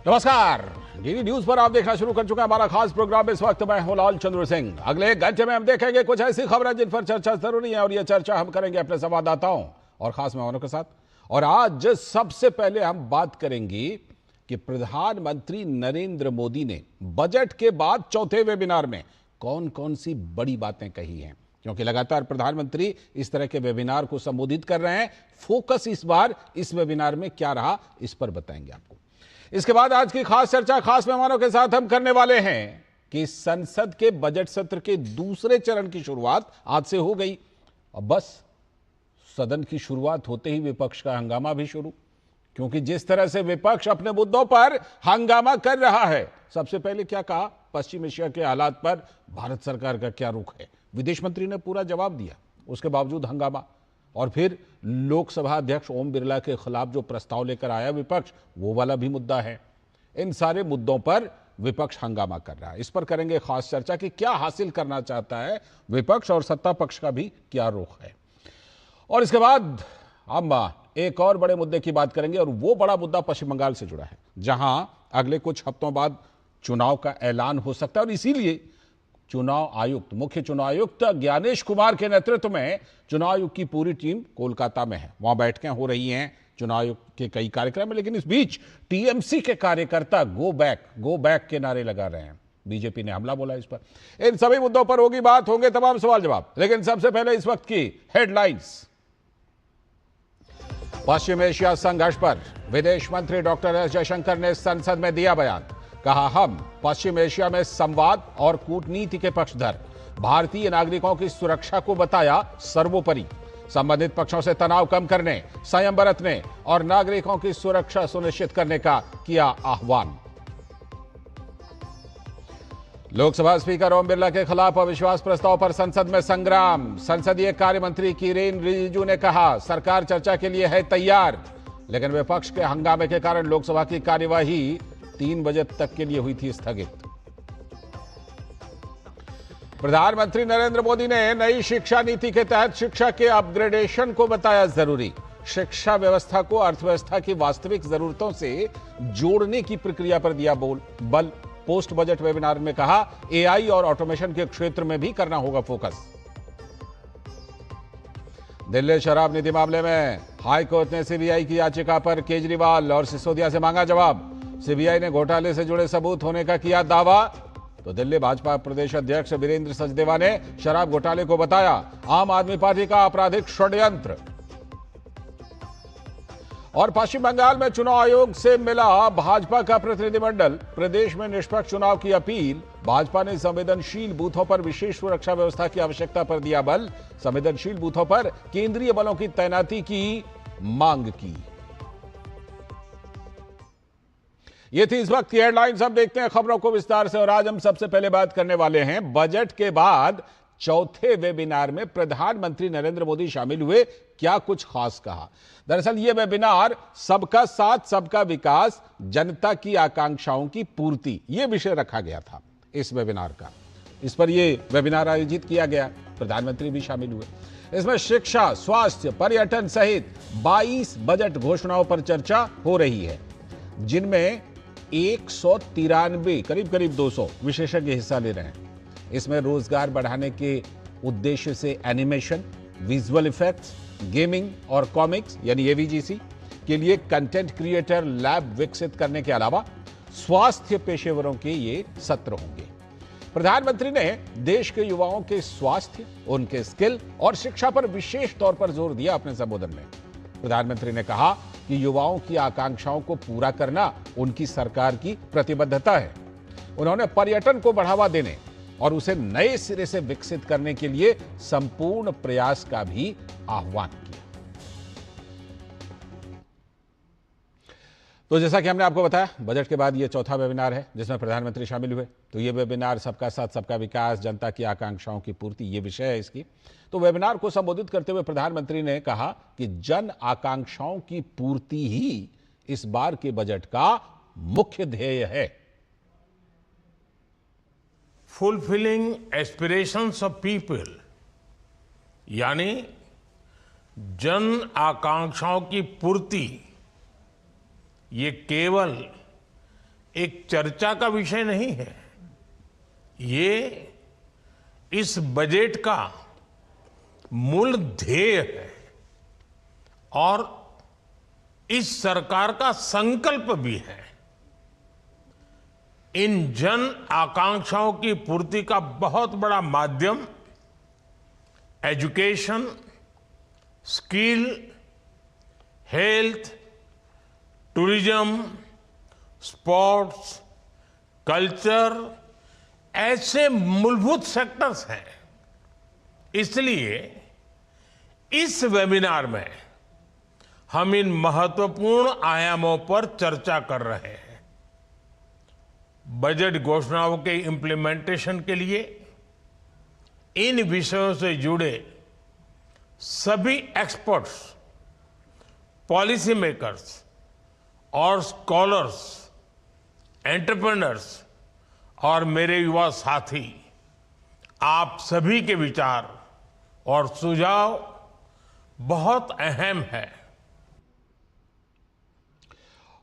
नमस्कार, DD news पर आप देखना शुरू कर चुके हैं हमारा खास प्रोग्राम। इस वक्त मैं हूं लाल चंद्र सिंह। अगले एक घंटे में हम देखेंगे कुछ ऐसी खबरें जिन पर चर्चा जरूरी है और यह चर्चा हम करेंगे अपने संवाददाताओं और खास मेहमानों के साथ। और आज सबसे पहले हम बात करेंगे कि प्रधानमंत्री नरेंद्र मोदी ने बजट के बाद चौथे वेबिनार में कौन कौन सी बड़ी बातें कही हैं, क्योंकि लगातार प्रधानमंत्री इस तरह के वेबिनार को संबोधित कर रहे हैं। फोकस इस बार इस वेबिनार में क्या रहा, इस पर बताएंगे आपको। इसके बाद आज की खास चर्चा खास मेहमानों के साथ हम करने वाले हैं कि संसद के बजट सत्र के दूसरे चरण की शुरुआत आज से हो गई और बस सदन की शुरुआत होते ही विपक्ष का हंगामा भी शुरू, क्योंकि जिस तरह से विपक्ष अपने मुद्दों पर हंगामा कर रहा है। सबसे पहले क्या कहा, पश्चिम एशिया के हालात पर भारत सरकार का क्या रुख है, विदेश मंत्री ने पूरा जवाब दिया, उसके बावजूद हंगामा। और फिर लोकसभा अध्यक्ष ओम बिरला के खिलाफ जो प्रस्ताव लेकर आया विपक्ष, वो वाला भी मुद्दा है। इन सारे मुद्दों पर विपक्ष हंगामा कर रहा है। इस पर करेंगे खास चर्चा कि क्या हासिल करना चाहता है विपक्ष और सत्ता पक्ष का भी क्या रुख है। और इसके बाद हम एक और बड़े मुद्दे की बात करेंगे और वो बड़ा मुद्दा पश्चिम बंगाल से जुड़ा है, जहां अगले कुछ हफ्तों बाद चुनाव का ऐलान हो सकता है और इसीलिए चुनाव आयुक्त, मुख्य चुनाव आयुक्त ज्ञानेश कुमार के नेतृत्व में चुनाव आयोग की पूरी टीम कोलकाता में है। वहां बैठकें हो रही हैं चुनाव आयोग के कई कार्यक्रम है, लेकिन इस बीच टीएमसी के कार्यकर्ता गो बैक के नारे लगा रहे हैं। बीजेपी ने हमला बोला इस पर। इन सभी मुद्दों पर होगी बात, होंगे तमाम सवाल जवाब, लेकिन सबसे पहले इस वक्त की हेडलाइंस। पश्चिम एशिया संघर्ष पर विदेश मंत्री डॉक्टर एस जयशंकर ने संसद में दिया बयान। कहा, हम पश्चिम एशिया में संवाद और कूटनीति के पक्षधर, भारतीय नागरिकों की सुरक्षा को बताया सर्वोपरि, संबंधित पक्षों से तनाव कम करने, संयम बरतने और नागरिकों की सुरक्षा सुनिश्चित करने का किया आह्वान। लोकसभा स्पीकर ओम बिरला के खिलाफ अविश्वास प्रस्ताव पर संसद में संग्राम। संसदीय कार्य मंत्री किरेन रिजिजू ने कहा, सरकार चर्चा के लिए है तैयार, लेकिन विपक्ष के हंगामे के कारण लोकसभा की कार्यवाही 3 बजे तक के लिए हुई थी स्थगित। प्रधानमंत्री नरेंद्र मोदी ने नई शिक्षा नीति के तहत शिक्षा के अपग्रेडेशन को बताया जरूरी। शिक्षा व्यवस्था को अर्थव्यवस्था की वास्तविक जरूरतों से जोड़ने की प्रक्रिया पर दिया बल। पोस्ट बजट वेबिनार में कहा, एआई और ऑटोमेशन के क्षेत्र में भी करना होगा फोकस। दिल्ली शराब नीति मामले में हाई कोर्ट ने सीबीआई की याचिका पर केजरीवाल और सिसोदिया से मांगा जवाब। सीबीआई ने घोटाले से जुड़े सबूत होने का किया दावा, तो दिल्ली भाजपा प्रदेश अध्यक्ष वीरेंद्र सचदेवा ने शराब घोटाले को बताया आम आदमी पार्टी का आपराधिक षड्यंत्र। और पश्चिम बंगाल में चुनाव आयोग से मिला भाजपा का प्रतिनिधिमंडल, प्रदेश में निष्पक्ष चुनाव की अपील। भाजपा ने संवेदनशील बूथों पर विशेष सुरक्षा व्यवस्था की आवश्यकता पर दिया बल, संवेदनशील बूथों पर केंद्रीय बलों की तैनाती की मांग की। ये थी इस वक्त की हेडलाइंस। हम देखते हैं खबरों को विस्तार से और आज हम सबसे पहले बात करने वाले हैं बजट के बाद चौथे वेबिनार में प्रधानमंत्री नरेंद्र मोदी शामिल हुए, क्या कुछ खास कहा। दरअसल यह वेबिनार सबका साथ सबका विकास, जनता की आकांक्षाओं की पूर्ति, यह विषय रखा गया था इस वेबिनार का। इस पर यह वेबिनार आयोजित किया गया, प्रधानमंत्री भी शामिल हुए। इसमें शिक्षा, स्वास्थ्य, पर्यटन सहित 22 बजट घोषणाओं पर चर्चा हो रही है, जिनमें 193 करीब 200 विशेषज्ञ हिस्सा ले रहे हैं। इसमें रोजगार बढ़ाने के उद्देश्य से एनिमेशन, विजुअल इफेक्ट्स, गेमिंग और कॉमिक्स यानी एवीजीसी के लिए कंटेंट क्रिएटर लैब विकसित करने के अलावा स्वास्थ्य पेशेवरों के ये सत्र होंगे। प्रधानमंत्री ने देश के युवाओं के स्वास्थ्य, उनके स्किल और शिक्षा पर विशेष तौर पर जोर दिया अपने संबोधन में। प्रधानमंत्री ने कहा कि युवाओं की आकांक्षाओं को पूरा करना उनकी सरकार की प्रतिबद्धता है। उन्होंने पर्यटन को बढ़ावा देने और उसे नए सिरे से विकसित करने के लिए संपूर्ण प्रयास का भी आह्वान किया। तो जैसा कि हमने आपको बताया, बजट के बाद यह चौथा वेबिनार है जिसमें प्रधानमंत्री शामिल हुए। तो यह वेबिनार सबका साथ सबका विकास, जनता की आकांक्षाओं की पूर्ति, यह विषय है इसकी। तो वेबिनार को संबोधित करते हुए प्रधानमंत्री ने कहा कि जन आकांक्षाओं की पूर्ति ही इस बार के बजट का मुख्य ध्येय है। फुलफिलिंग एस्पिरेशंस ऑफ पीपल, यानी जन आकांक्षाओं की पूर्ति, ये केवल एक चर्चा का विषय नहीं है। ये इस बजट का मूल ध्येय है और इस सरकार का संकल्प भी है। इन जन आकांक्षाओं की पूर्ति का बहुत बड़ा माध्यम education, skill, health, tourism, sports, culture ऐसे मूलभूत सेक्टर्स हैं। इसलिए इस वेबिनार में हम इन महत्वपूर्ण आयामों पर चर्चा कर रहे हैं। बजट घोषणाओं के इम्प्लीमेंटेशन के लिए इन विषयों से जुड़े सभी एक्सपर्ट्स, पॉलिसी मेकर्स और स्कॉलर्स, एंटरप्रेन्योर्स और मेरे युवा साथी, आप सभी के विचार और सुझाव बहुत अहम है।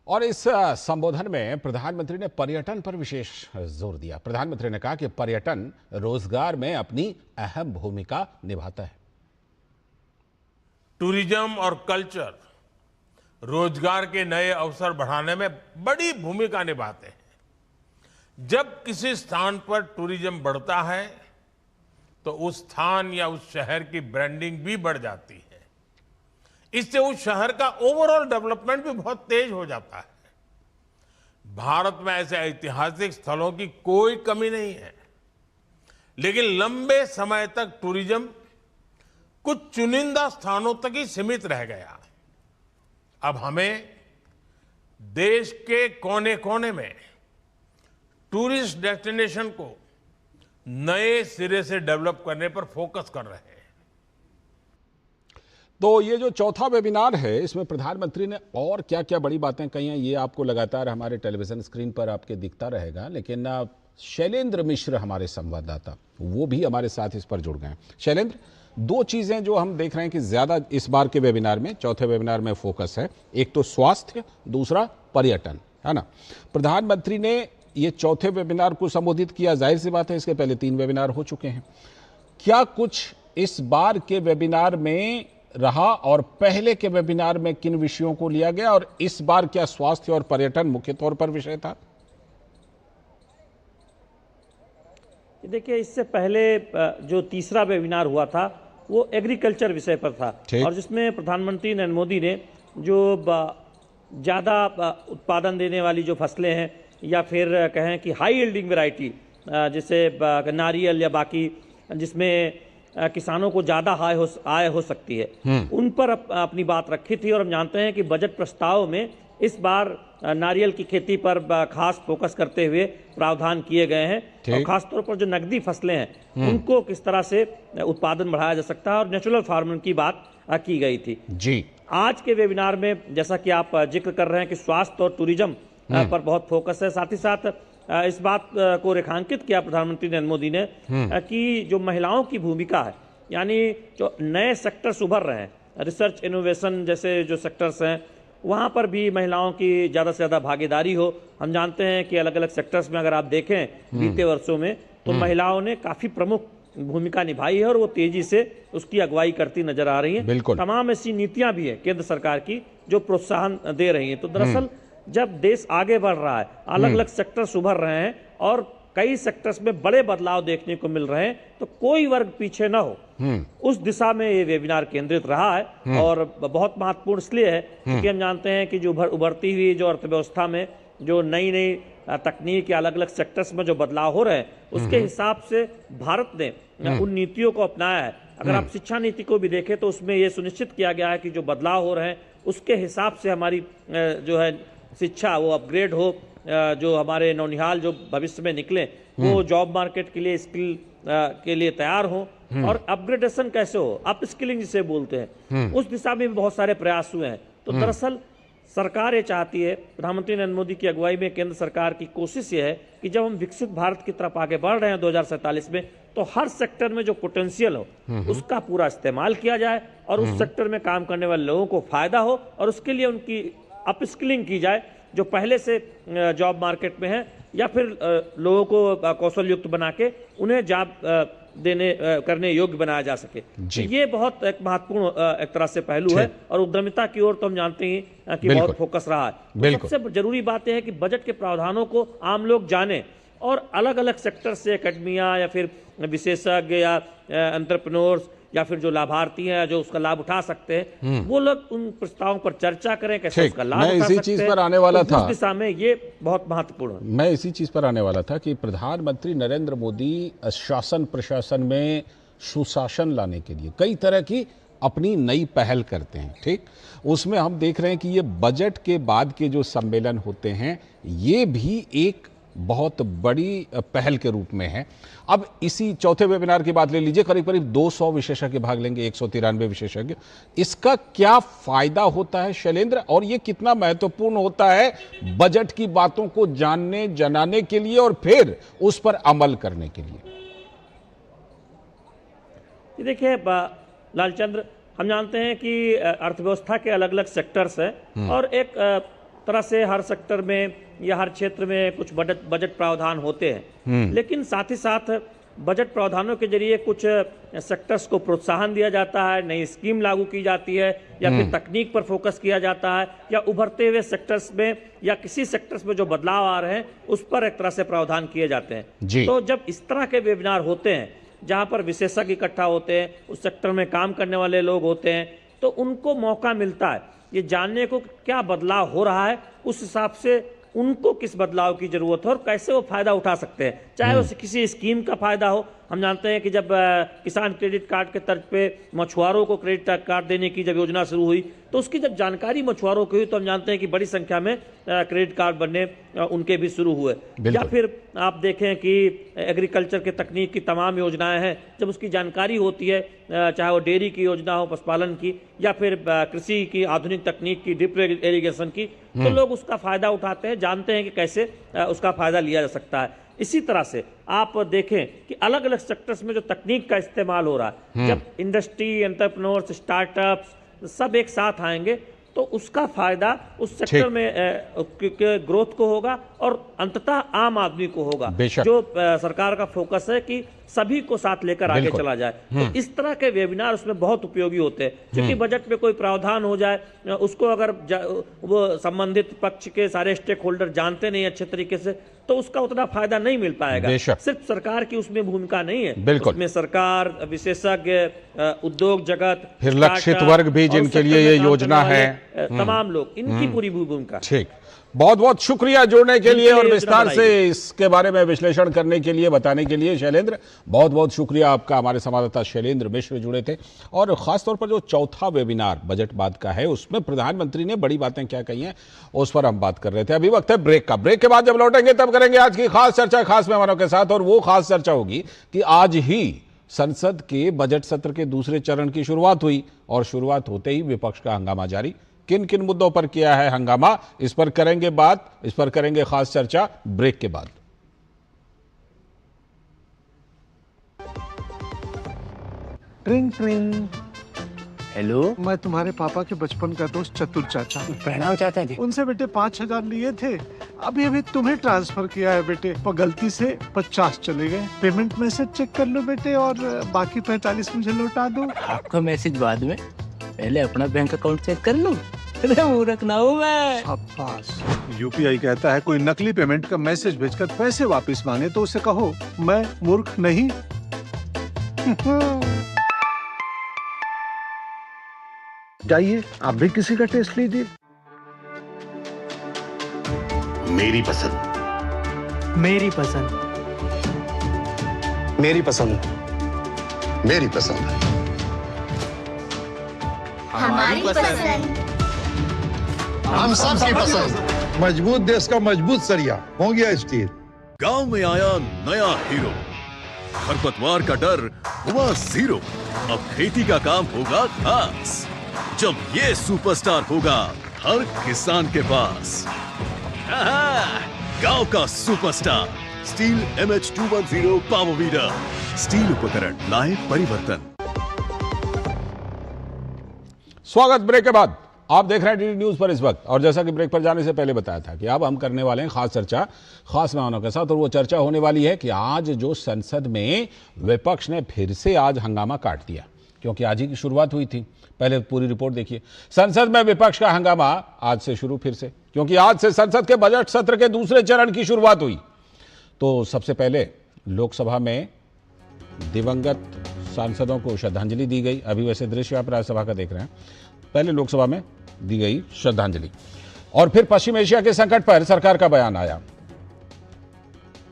और इस संबोधन में प्रधानमंत्री ने पर्यटन पर विशेष जोर दिया। प्रधानमंत्री ने कहा कि पर्यटन रोजगार में अपनी अहम भूमिका निभाता है। टूरिज्म और कल्चर रोजगार के नए अवसर बढ़ाने में बड़ी भूमिका निभाते हैं। जब किसी स्थान पर टूरिज्म बढ़ता है तो उस स्थान या उस शहर की ब्रांडिंग भी बढ़ जाती है। इससे उस शहर का ओवरऑल डेवलपमेंट भी बहुत तेज हो जाता है। भारत में ऐसे ऐतिहासिक स्थलों की कोई कमी नहीं है, लेकिन लंबे समय तक टूरिज्म कुछ चुनिंदा स्थानों तक ही सीमित रह गया। अब हमें देश के कोने कोने में टूरिस्ट डेस्टिनेशन को नए सिरे से डेवलप करने पर फोकस कर रहे हैं। तो ये जो चौथा वेबिनार है, इसमें प्रधानमंत्री ने और क्या क्या बड़ी बातें कही हैं, ये आपको लगातार हमारे टेलीविजन स्क्रीन पर आपके दिखता रहेगा। लेकिन शैलेंद्र मिश्र हमारे संवाददाता, वो भी हमारे साथ इस पर जुड़ गए हैं। शैलेंद्र, दो चीजें जो हम देख रहे हैं कि ज्यादा इस बार के वेबिनार में, चौथे वेबिनार में फोकस है, एक तो स्वास्थ्य, दूसरा पर्यटन, है ना। प्रधानमंत्री ने ये चौथे वेबिनार को संबोधित किया। जाहिर सी बात है, इसके पहले 3 वेबिनार हो चुके हैं। क्या कुछ इस बार के वेबिनार में रहा और पहले के वेबिनार में किन विषयों को लिया गया, और इस बार क्या स्वास्थ्य और पर्यटन मुख्य तौर पर विषय था? देखिए, इससे पहले जो तीसरा वेबिनार हुआ था वो एग्रीकल्चर विषय पर था, और जिसमें प्रधानमंत्री नरेंद्र मोदी ने जो ज़्यादा उत्पादन देने वाली जो फसलें हैं, या फिर कहें कि हाई यील्डिंग वैरायटी, जैसे नारियल या बाकी जिसमें किसानों को ज़्यादा आय हो सकती है, उन पर अपनी बात रखी थी। और हम जानते हैं कि बजट प्रस्ताव में इस बार नारियल की खेती पर खास फोकस करते हुए प्रावधान किए गए हैं, और खासतौर पर जो नकदी फसलें हैं उनको किस तरह से उत्पादन बढ़ाया जा सकता है, और नेचुरल फार्मिंग की बात की गई थी जी। आज के वेबिनार में जैसा कि आप जिक्र कर रहे हैं कि स्वास्थ्य और टूरिज्म पर बहुत फोकस है, साथ ही साथ इस बात को रेखांकित किया प्रधानमंत्री नरेंद्र मोदी ने कि जो महिलाओं की भूमिका है, यानी जो नए सेक्टर्स उभर रहे हैं, रिसर्च इनोवेशन जैसे जो सेक्टर्स हैं, वहाँ पर भी महिलाओं की ज़्यादा से ज़्यादा भागीदारी हो। हम जानते हैं कि अलग अलग सेक्टर्स में अगर आप देखें बीते वर्षों में, तो महिलाओं ने काफ़ी प्रमुख भूमिका निभाई है और वो तेजी से उसकी अगुवाई करती नजर आ रही हैं। तमाम ऐसी नीतियां भी हैं केंद्र सरकार की जो प्रोत्साहन दे रही हैं। तो दरअसल जब देश आगे बढ़ रहा है, अलग अलग सेक्टर्स उभर रहे हैं और कई सेक्टर्स में बड़े बदलाव देखने को मिल रहे हैं, तो कोई वर्ग पीछे ना हो, उस दिशा में ये वेबिनार केंद्रित रहा है। और बहुत महत्वपूर्ण इसलिए है क्योंकि हम जानते हैं कि जो उभरती हुई जो अर्थव्यवस्था में जो नई नई तकनीक या अलग अलग सेक्टर्स में जो बदलाव हो रहे हैं, उसके हिसाब से भारत ने उन नीतियों को अपनाया है। अगर आप शिक्षा नीति को भी देखें तो उसमें ये सुनिश्चित किया गया है कि जो बदलाव हो रहे हैं उसके हिसाब से हमारी जो है शिक्षा वो अपग्रेड हो, जो हमारे नौनिहाल जो भविष्य में निकले वो जॉब मार्केट के लिए स्किल के लिए तैयार हो, और अपग्रेडेशन कैसे हो, अप स्किलिंग जिसे बोलते हैं, उस दिशा में भी बहुत सारे प्रयास हुए हैं। तो दरअसल सरकार ये चाहती है, प्रधानमंत्री नरेंद्र मोदी की अगुवाई में केंद्र सरकार की कोशिश ये है कि जब हम विकसित भारत की तरफ आगे बढ़ रहे हैं 2047 में, तो हर सेक्टर में जो पोटेंशियल हो उसका पूरा इस्तेमाल किया जाए और उस सेक्टर में काम करने वाले लोगों को फायदा हो और उसके लिए उनकी अपस्किलिंग की जाए, जो पहले से जॉब मार्केट में है, या फिर लोगों को कौशल युक्त बना के उन्हें जॉब करने योग्य बनाया जा सके। तो ये बहुत एक महत्वपूर्ण एक तरह से पहलू है, और उद्यमिता की ओर तो हम जानते हैं कि बहुत फोकस रहा है। तो सबसे जरूरी बात यह है कि बजट के प्रावधानों को आम लोग जाने, और अलग अलग सेक्टर से एकेडमिया या फिर विशेषज्ञ या एंटरप्रेन्योर्स या फिर जो लाभार्थी हैं जो उसका लाभ उठा सकते हैं, वो लोग उन प्रस्तावों पर चर्चा करें, कैसे उसका लाभ उठा सकते हैं। चीज पर आने वाला था, उस दिशा में ये बहुत महत्वपूर्ण है। मैं इसी चीज पर आने वाला था कि प्रधानमंत्री नरेंद्र मोदी शासन प्रशासन में सुशासन लाने के लिए कई तरह की अपनी नई पहल करते हैं। ठीक, उसमें हम देख रहे हैं कि ये बजट के बाद के जो सम्मेलन होते हैं ये भी एक बहुत बड़ी पहल के रूप में है। अब इसी चौथे वेबिनार की बात ले लीजिए, करीब करीब 200 विशेषज्ञ भाग लेंगे, 193 विशेषज्ञ। इसका क्या फायदा होता है शैलेंद्र, और ये कितना महत्वपूर्ण होता है बजट की बातों को जानने जनाने के लिए और फिर उस पर अमल करने के लिए? देखिए लालचंद्र, हम जानते हैं कि अर्थव्यवस्था के अलग अलग सेक्टर्स हैं, और एक तरह से हर सेक्टर में या हर क्षेत्र में कुछ बजट प्रावधान होते हैं, लेकिन साथ ही साथ बजट प्रावधानों के जरिए कुछ सेक्टर्स को प्रोत्साहन दिया जाता है, नई स्कीम लागू की जाती है, या फिर तकनीक पर फोकस किया जाता है, या उभरते हुए सेक्टर्स में या किसी सेक्टर्स में जो बदलाव आ रहे हैं उस पर एक तरह से प्रावधान किए जाते हैं। तो जब इस तरह के वेबिनार होते हैं जहां पर विशेषज्ञ इकट्ठा होते हैं, उस सेक्टर में काम करने वाले लोग होते हैं, तो उनको मौका मिलता है ये जानने को क्या बदलाव हो रहा है, उस हिसाब से उनको किस बदलाव की जरूरत है और कैसे वो फायदा उठा सकते हैं, चाहे वो किसी स्कीम का फायदा हो। हम जानते हैं कि जब किसान क्रेडिट कार्ड के तर्ज पे मछुआरों को क्रेडिट कार्ड देने की जब योजना शुरू हुई, तो उसकी जब जानकारी मछुआरों को हुई तो हम जानते हैं कि बड़ी संख्या में क्रेडिट कार्ड बनने उनके भी शुरू हुए। या फिर आप देखें कि एग्रीकल्चर के तकनीक की तमाम योजनाएं हैं, जब उसकी जानकारी होती है, चाहे वो डेयरी की योजना हो, पशुपालन की, या फिर कृषि की आधुनिक तकनीक की, ड्रिप इरिगेशन की, तो लोग उसका फायदा उठाते हैं, जानते हैं कि कैसे उसका फायदा लिया जा सकता है। इसी तरह से आप देखें कि अलग अलग सेक्टर्स में जो तकनीक का इस्तेमाल हो रहा है, जब इंडस्ट्री, एंटरप्रेन्योर्स, स्टार्टअप्स सब एक साथ आएंगे तो उसका फायदा उस सेक्टर में ग्रोथ को होगा और अंततः आम आदमी को होगा। जो सरकार का फोकस है कि सभी को साथ लेकर आगे चला जाए, तो इस तरह के वेबिनार उसमें बहुत उपयोगी होते हैं। क्योंकि बजट में कोई प्रावधान हो जाए, उसको अगर वो संबंधित पक्ष के सारे स्टेक होल्डर जानते नहीं अच्छे तरीके से, तो उसका उतना फायदा नहीं मिल पाएगा। सिर्फ सरकार की उसमें भूमिका नहीं है, उसमें सरकार, विशेषज्ञ, उद्योग जगत, फिर लक्षित वर्ग भी जिनके लिए ये योजना है, तमाम लोग, इनकी पूरी भूमिका। ठीक, बहुत बहुत शुक्रिया जुड़ने के लिए और विस्तार से इसके बारे में विश्लेषण करने के लिए, बताने के लिए शैलेंद्र, बहुत बहुत शुक्रिया आपका। हमारे संवाददाता शैलेंद्र मिश्र जुड़े थे, और खासतौर पर जो चौथा वेबिनार बजट बाद का है उसमें प्रधानमंत्री ने बड़ी बातें क्या कही हैं उस पर हम बात कर रहे थे। अभी वक्त है ब्रेक का। ब्रेक के बाद जब लौटेंगे तब करेंगे आज की खास चर्चा खास मेहमानों के साथ, और वो खास चर्चा होगी कि आज ही संसद के बजट सत्र के दूसरे चरण की शुरुआत हुई, और शुरुआत होते ही विपक्ष का हंगामा जारी। किन किन मुद्दों पर किया है हंगामा, इस पर करेंगे बात, इस पर करेंगे खास चर्चा ब्रेक के बाद। ट्रिंग ट्रिंग। हेलो, मैं तुम्हारे पापा के बचपन का दोस्त चतुर चाचा। प्रणाम चाचा जी। उनसे बेटे 5,000 लिए थे, अभी अभी तुम्हें ट्रांसफर किया है बेटे, पर गलती से 50 चले गए। पेमेंट मैसेज चेक कर लो बेटे, और बाकी 45 मुझे लौटा दो। आपका मैसेज बाद में, पहले अपना बैंक अकाउंट चेक कर लो। अरे मूर्ख ना हूँ मैं। शाबाश। यूपीआई कहता है कोई नकली पेमेंट का मैसेज भेजकर पैसे वापस मांगे तो उसे कहो मैं मूर्ख नहीं। जाइए आप भी किसी का टेस्ट लीजिए। मेरी पसंद, मेरी पसंद, मेरी पसंद, मेरी पसंद, हमारी पसंद, हम सबकी पसंद। मजबूत देश का मजबूत सरिया हो गया स्टील। गांव में आया नया हीरो, खरपतवार का डर हुआ जीरो। अब खेती का काम होगा खास, जब ये सुपरस्टार होगा हर किसान के पास। गांव का superstar steel MH210 power weeder. Steel उपकरण लाए परिवर्तन। स्वागत ब्रेक के बाद। आप देख रहे हैं डीडी न्यूज पर इस वक्त, और जैसा कि ब्रेक पर जाने से पहले बताया था कि अब हम करने वाले हैं खास चर्चा खास मेहमानों के साथ, और वो चर्चा होने वाली है कि आज जो संसद में विपक्ष ने फिर से आज हंगामा काट दिया, क्योंकि आज ही की शुरुआत हुई थी। पहले पूरी रिपोर्ट देखिए। संसद में विपक्ष का हंगामा आज से शुरू फिर से, क्योंकि आज से संसद के बजट सत्र के दूसरे चरण की शुरुआत हुई। तो सबसे पहले लोकसभा में दिवंगत सांसदों को श्रद्धांजलि दी गई। अभी वैसे दृश्य आप राज्यसभा का देख रहे हैं। पहले लोकसभा में दी गई श्रद्धांजलि, और फिर पश्चिम एशिया के संकट पर सरकार का बयान आया।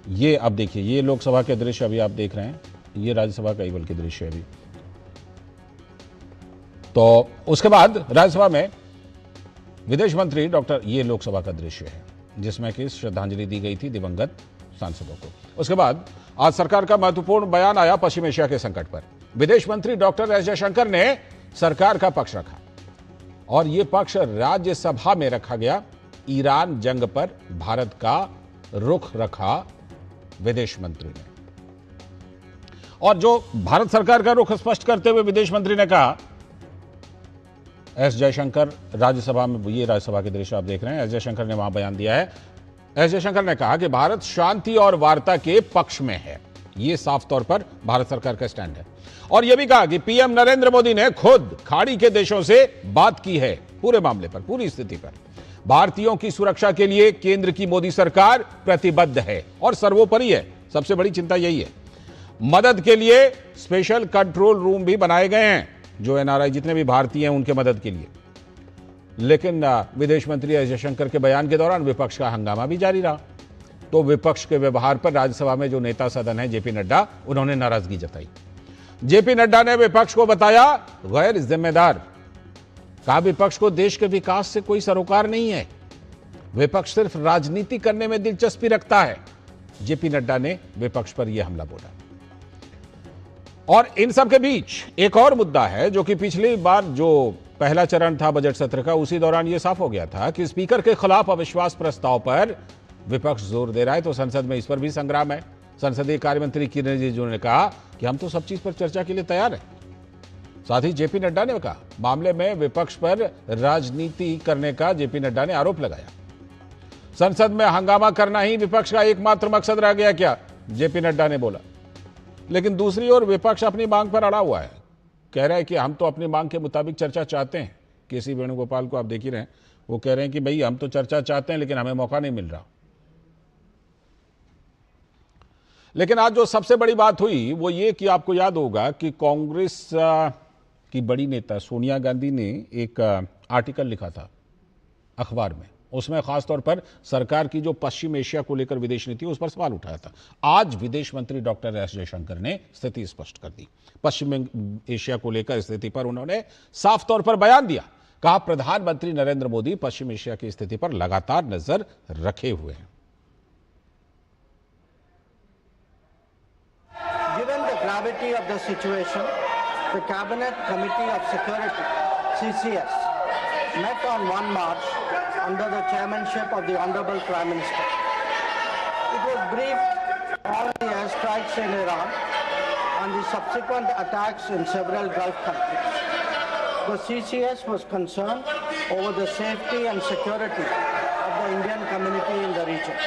ये अब देखिए, ये लोकसभा के दृश्य अभी आप देख रहे हैं, ये राज्यसभा का इवल के दृश्य अभी। तो उसके बाद राज्यसभा में विदेश मंत्री डॉक्टर, ये लोकसभा का दृश्य है जिसमें कि श्रद्धांजलि दी गई थी दिवंगत सांसदों को। उसके बाद आज सरकार का महत्वपूर्ण बयान आया पश्चिम एशिया के संकट पर। विदेश मंत्री डॉक्टर एस जयशंकर ने सरकार का पक्ष रखा, और यह पक्ष राज्यसभा में रखा गया। ईरान जंग पर भारत का रुख रखा विदेश मंत्री ने, और जो भारत सरकार का रुख स्पष्ट करते हुए विदेश मंत्री ने कहा, एस जयशंकर राज्यसभा में, ये राज्यसभा के दृश्य आप देख रहे हैं, एस जयशंकर ने वहां बयान दिया है। एस जयशंकर ने कहा कि भारत शांति और वार्ता के पक्ष में है। यह साफ तौर पर भारत सरकार का स्टैंड है। और यह भी कहा कि पीएम नरेंद्र मोदी ने खुद खाड़ी के देशों से बात की है पूरे मामले पर, पूरी स्थिति पर। भारतीयों की सुरक्षा के लिए केंद्र की मोदी सरकार प्रतिबद्ध है और सर्वोपरि है। सबसे बड़ी चिंता यही है। मदद के लिए स्पेशल कंट्रोल रूम भी बनाए गए हैं, जो एनआरआई जितने भी भारतीय हैं उनके मदद के लिए। लेकिन विदेश मंत्री एस जयशंकर के बयान के दौरान विपक्ष का हंगामा भी जारी रहा। तो विपक्ष के व्यवहार पर राज्यसभा में जो नेता सदन है जेपी नड्डा, उन्होंने नाराजगी जताई। जेपी नड्डा ने विपक्ष को बताया गैर जिम्मेदार। कहा विपक्ष को देश के विकास से कोई सरोकार नहीं है, विपक्ष सिर्फ राजनीति करने में दिलचस्पी रखता है। जेपी नड्डा ने विपक्ष पर यह हमला बोला। और इन सब के बीच एक और मुद्दा है, जो कि पिछली बार जो पहला चरण था बजट सत्र का, उसी दौरान यह साफ हो गया था कि स्पीकर के खिलाफ अविश्वास प्रस्ताव पर विपक्ष जोर दे रहा है। तो संसद में इस पर भी संग्राम है। संसदीय कार्य मंत्री किरण रिजिजू ने कहा कि हम तो सब चीज पर चर्चा के लिए तैयार हैं। साथ ही जेपी नड्डा ने कहा, मामले में विपक्ष पर राजनीति करने का जेपी नड्डा ने आरोप लगाया। संसद में हंगामा करना ही विपक्ष का एकमात्र मकसद रह गया क्या, जेपी नड्डा ने बोला। लेकिन दूसरी ओर विपक्ष अपनी मांग पर अड़ा हुआ है, कह रहा है कि हम तो अपनी मांग के मुताबिक चर्चा चाहते हैं। केसी वेणुगोपाल को आप देख ही रहे हैं, वो कह रहे हैं कि भाई हम तो चर्चा चाहते हैं लेकिन हमें मौका नहीं मिल रहा। लेकिन आज जो सबसे बड़ी बात हुई वो ये कि आपको याद होगा कि कांग्रेस की बड़ी नेता सोनिया गांधी ने एक आर्टिकल लिखा था अखबार में। उसमें खासतौर पर सरकार की जो पश्चिम एशिया को लेकर विदेश नीति उस पर सवाल उठाया था। आज विदेश मंत्री डॉक्टर एस जयशंकर ने स्थिति स्पष्ट कर दी। पश्चिम एशिया को लेकर स्थिति पर उन्होंने साफ तौर पर बयान दिया। कहा प्रधानमंत्री नरेंद्र मोदी पश्चिम एशिया की स्थिति पर लगातार नजर रखे हुए हैं। Given the gravity of the situation, the Cabinet Committee of Security, CCS, met on 1 March under the chairmanship of the Honorable Prime Minister. It was briefed on the airstrikes in Iran and the subsequent attacks in several Gulf countries. The CCS was concerned over the safety and security of the Indian community in the region.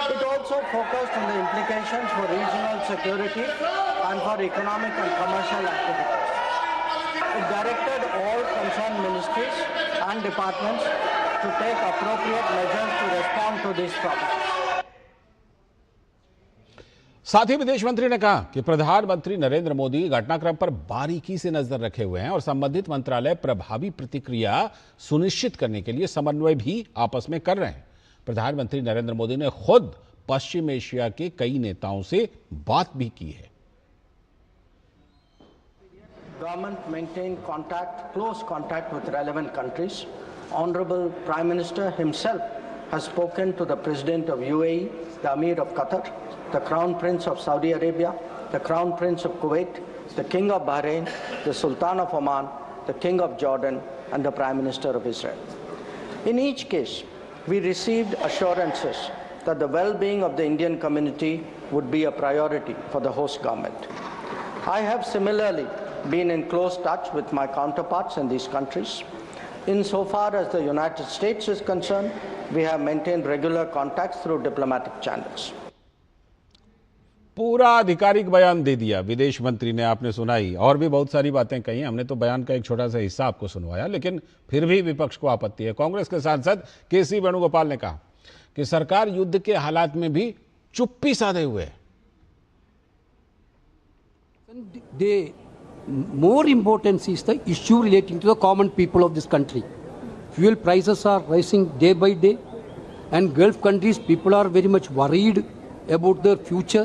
It also focused on the implications for regional security and for economic and commercial activities. It directed all concerned ministries and departments to take appropriate measures to respond to these problems. साथ ही विदेश मंत्री ने कहा कि प्रधानमंत्री नरेंद्र मोदी घटनाक्रम पर बारीकी से नजर रखे हुए हैं और संबंधित मंत्रालय प्रभावी प्रतिक्रिया सुनिश्चित करने के लिए समन्वय भी आपस में कर रहे हैं। प्रधानमंत्री नरेंद्र मोदी ने खुद पश्चिम एशिया के कई नेताओं से बात भी की है। Government maintained close contact with relevant countries. Honorable Prime Minister himself has spoken to the President of UAE, the Amir of Qatar, the Crown Prince of Saudi Arabia, the Crown Prince of Kuwait, the King of Bahrain, the Sultan of Oman, the King of Jordan, and the Prime Minister of Israel. In each case, we received assurances that the well-being of the Indian community would be a priority for the host government. I have similarly been in close touch with my counterparts in these countries. Insofar as the United States is concerned, we have maintained regular contacts through diplomatic channels. पूरा आधिकारिक बयान दे दिया विदेश मंत्री ने, आपने सुनाई, और भी बहुत सारी बातें कही। हमने तो बयान का एक छोटा सा हिस्सा आपको सुनवाया, लेकिन फिर भी विपक्ष को आपत्ति है। कांग्रेस के सांसद केसी वेणुगोपाल ने कहा कि सरकार युद्ध के हालात में भी चुप्पी साधे हुए है। More importance is the issue relating to the common people of this country. Fuel prices are rising day by day, and Gulf countries people are very much worried about their future.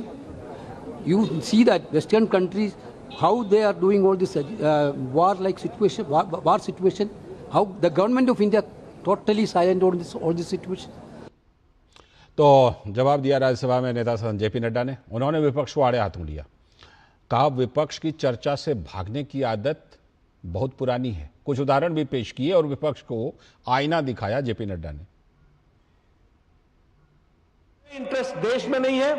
You see that Western countries, how they are doing all this war-like situation, war situation. How the government of India totally silent on this all this situation. तो जवाब दिया राज्यसभा में नेता Sanjay JP Nadda ने। उन्होंने विपक्ष को आड़े हाथों लिया, कहा विपक्ष की चर्चा से भागने की आदत बहुत पुरानी है। कुछ उदाहरण भी पेश किए और विपक्ष को आईना दिखाया जेपी नड्डा ने। इंटरेस्ट देश में नहीं है,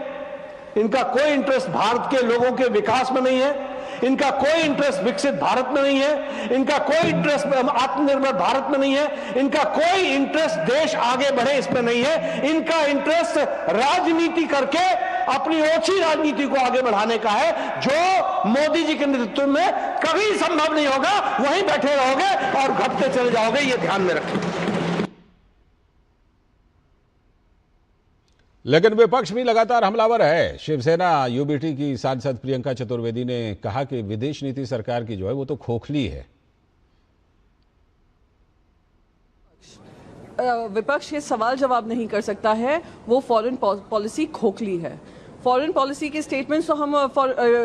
इनका कोई इंटरेस्ट भारत के लोगों के विकास में नहीं है, इनका कोई इंटरेस्ट विकसित भारत में नहीं है, इनका कोई इंटरेस्ट आत्मनिर्भर भारत में नहीं है, इनका कोई इंटरेस्ट देश आगे बढ़े इसमें नहीं है। इनका इंटरेस्ट राजनीति करके अपनी ओछी राजनीति को आगे बढ़ाने का है, जो मोदी जी के नेतृत्व में कभी संभव नहीं होगा। वहीं बैठे रहोगे और घटते चले जाओगे, ये ध्यान में रखें। लेकिन विपक्ष भी लगातार हमलावर है। शिवसेना यूबीटी की सांसद प्रियंका चतुर्वेदी ने कहा कि विदेश नीति सरकार की जो है वो तो खोखली है। विपक्ष ये सवाल जवाब नहीं कर सकता है, वो फॉरेन पॉलिसी खोखली है। फॉरेन पॉलिसी के स्टेटमेंट्स तो हम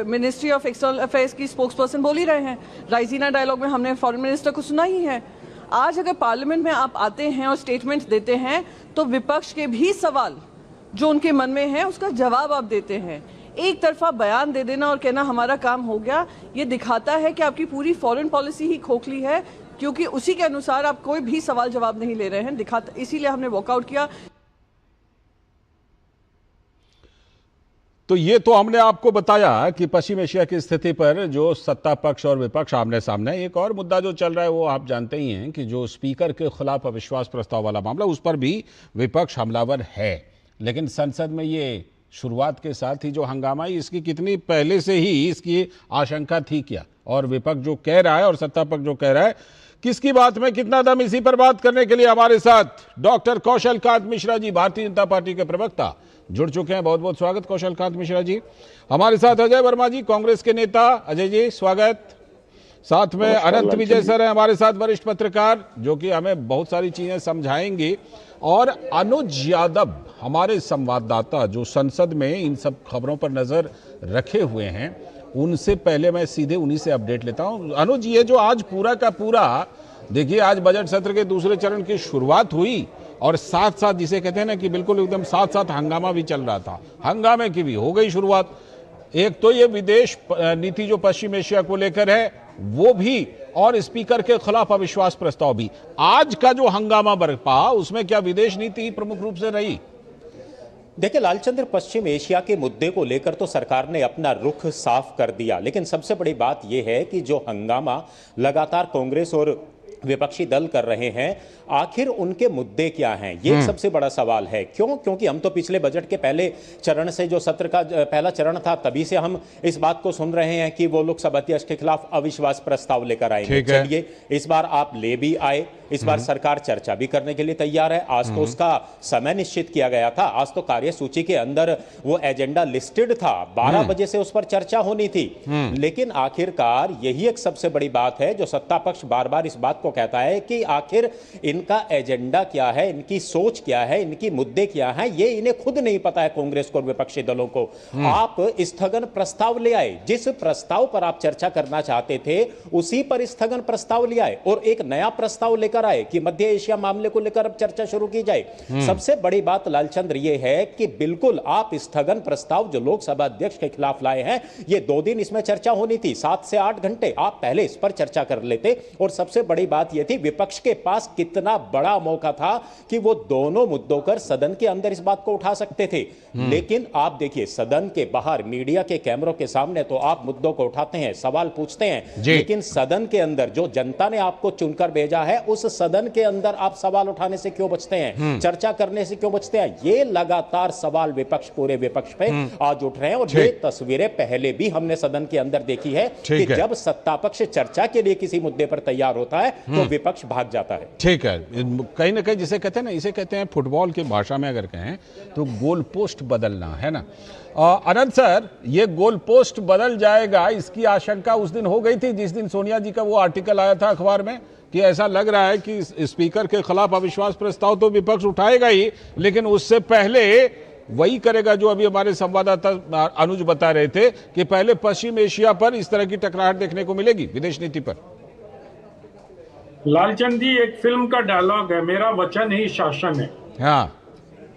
मिनिस्ट्री ऑफ एक्सटर्नल अफेयर्स की स्पोक्स पर्सन बोल ही रहे हैं। राइजीना डायलॉग में हमने फॉरेन मिनिस्टर को सुना ही है। आज अगर पार्लियामेंट में आप आते हैं और स्टेटमेंट देते हैं तो विपक्ष के भी सवाल जो उनके मन में है उसका जवाब आप देते हैं। एक तरफा बयान दे देना और कहना हमारा काम हो गया, ये दिखाता है कि आपकी पूरी फॉरेन पॉलिसी ही खोखली है, क्योंकि उसी के अनुसार आप कोई भी सवाल जवाब नहीं ले रहे हैं। दिखाता, इसीलिए हमने वॉकआउट किया। तो ये तो हमने आपको बताया कि पश्चिम एशिया की स्थिति पर जो सत्ता पक्ष और विपक्ष आमने सामने। एक और मुद्दा जो चल रहा है वो आप जानते ही हैं कि जो स्पीकर के खिलाफ अविश्वास प्रस्ताव वाला मामला, उस पर भी विपक्ष हमलावर है। लेकिन संसद में ये शुरुआत के साथ ही जो हंगामा, इसकी कितनी पहले से ही इसकी आशंका थी क्या? और विपक्ष जो कह रहा है और सत्ता पक्ष जो कह रहा है, किसकी बात में कितना दम, इसी पर बात करने के लिए हमारे साथ डॉक्टर कौशल कांत मिश्रा जी, भारतीय जनता पार्टी के प्रवक्ता, जुड़ चुके हैं। बहुत बहुत स्वागत कौशल कांत मिश्रा जी। हमारे साथ अजय वर्मा जी, कांग्रेस के नेता। अजय जी स्वागत। साथ में अनंत विजय सर हैं हमारे साथ, वरिष्ठ पत्रकार, जो कि हमें बहुत सारी चीजें समझाएंगी। और अनुज यादव हमारे संवाददाता, जो संसद में इन सब खबरों पर नजर रखे हुए हैं। उनसे पहले मैं सीधे उन्हीं से अपडेट लेता हूं। अनुज, ये जो आज पूरा का पूरा, देखिए आज बजट सत्र के दूसरे चरण की शुरुआत हुई और साथ साथ जिसे कहते हैं ना कि बिल्कुल एकदम साथ साथ हंगामा भी चल रहा था। हंगामे की भी हो गई शुरुआत। एक तो ये विदेश नीति जो पश्चिम एशिया को लेकर है वो भी, और स्पीकर के खिलाफ अविश्वास प्रस्ताव भी। आज का जो हंगामा बरपा, उसमें क्या विदेश नीति प्रमुख रूप से रही? देखिए लालचंद्र, पश्चिम एशिया के मुद्दे को लेकर तो सरकार ने अपना रुख साफ कर दिया, लेकिन सबसे बड़ी बात यह है कि जो हंगामा लगातार कांग्रेस और विपक्षी दल कर रहे हैं, आखिर उनके मुद्दे क्या हैं, ये सबसे बड़ा सवाल है। क्यों? क्योंकि हम तो पिछले बजट के पहले चरण से, जो सत्र का पहला चरण था, तभी से हम इस बात को सुन रहे हैं कि वो लोग सभाध्यक्ष के खिलाफ अविश्वास प्रस्ताव लेकर आएंगे। चलिए, इस बार आप ले भी आए, इस बार सरकार चर्चा भी करने के लिए तैयार है। आज तो उसका समय निश्चित किया गया था, आज तो कार्यसूची के अंदर वो एजेंडा लिस्टेड था, 12 बजे से उस पर चर्चा होनी थी। लेकिन आखिरकार यही एक सबसे बड़ी बात है जो सत्ता पक्ष बार बार इस बात को कहता है कि आखिर इनका एजेंडा क्या है, इनकी सोच क्या है, इनकी मुद्दे क्या है, ये इन्हें खुद नहीं पता है कांग्रेस को और विपक्षी दलों को। आप स्थगन प्रस्ताव ले आए, जिस प्रस्ताव पर आप चर्चा करना चाहते थे उसी पर स्थगन प्रस्ताव ले आए और एक नया प्रस्ताव लेकर आए कि मध्य एशिया मामले को लेकर अब चर्चा शुरू की जाए। सबसे बड़ी बात लालचंद्र ये है कि बिल्कुल आप स्थगन प्रस्ताव जो लोकसभा अध्यक्ष के खिलाफ लाए हैं, ये 2 दिन इसमें चर्चा होनी थी, 7 से 8 घंटे आप पहले इस पर चर्चा कर लेते। और सबसे बड़ी बात यह थी, विपक्ष के पास कितना बड़ा मौका था कि वो दोनों मुद्दों पर सदन के अंदर इस बात को उठा सकते थे। लेकिन आप देखिए, सदन के बाहर मीडिया के कैमरों के सामने तो आप मुद्दों को उठाते हैं, सवाल पूछते हैं, लेकिन सदन के अंदर जो जनता ने आपको चुनकर भेजा है, उस सदन के अंदर आप सवाल उठाने से क्यों बचते हैं, चर्चा करने से क्यों बचते हैं? ये लगातार सवाल विपक्ष, पूरे विपक्ष पे आज उठ रहे हैं। और ये तस्वीरें पहले भी हमने सदन के अंदर देखी है कि जब सत्ता पक्ष चर्चा के लिए किसी मुद्दे पर तैयार होता है तो विपक्ष भाग जाता है। ठीक है, कहीं ना कहीं जिसे कहते हैं ना, इसे कहते हैं फुटबॉल की भाषा में अगर कहें तो गोल पोस्ट बदलना, है ना। अनंत सर, ये गोल पोस्ट बदल जाएगा, इसकी आशंका उस दिन हो गई थी जिस दिन सोनिया जी का वो आर्टिकल आया था अखबार में कि ऐसा लग रहा है कि स्पीकर के खिलाफ अविश्वास प्रस्ताव तो विपक्ष उठाएगा ही, लेकिन उससे पहले वही करेगा जो अभी हमारे संवाददाता अनुज बता रहे थे कि पहले पश्चिम एशिया पर इस तरह की टकराहट देखने को मिलेगी विदेश नीति पर। लालचंद जी, एक फिल्म का डायलॉग है, मेरा वचन ही शासन है। हाँ,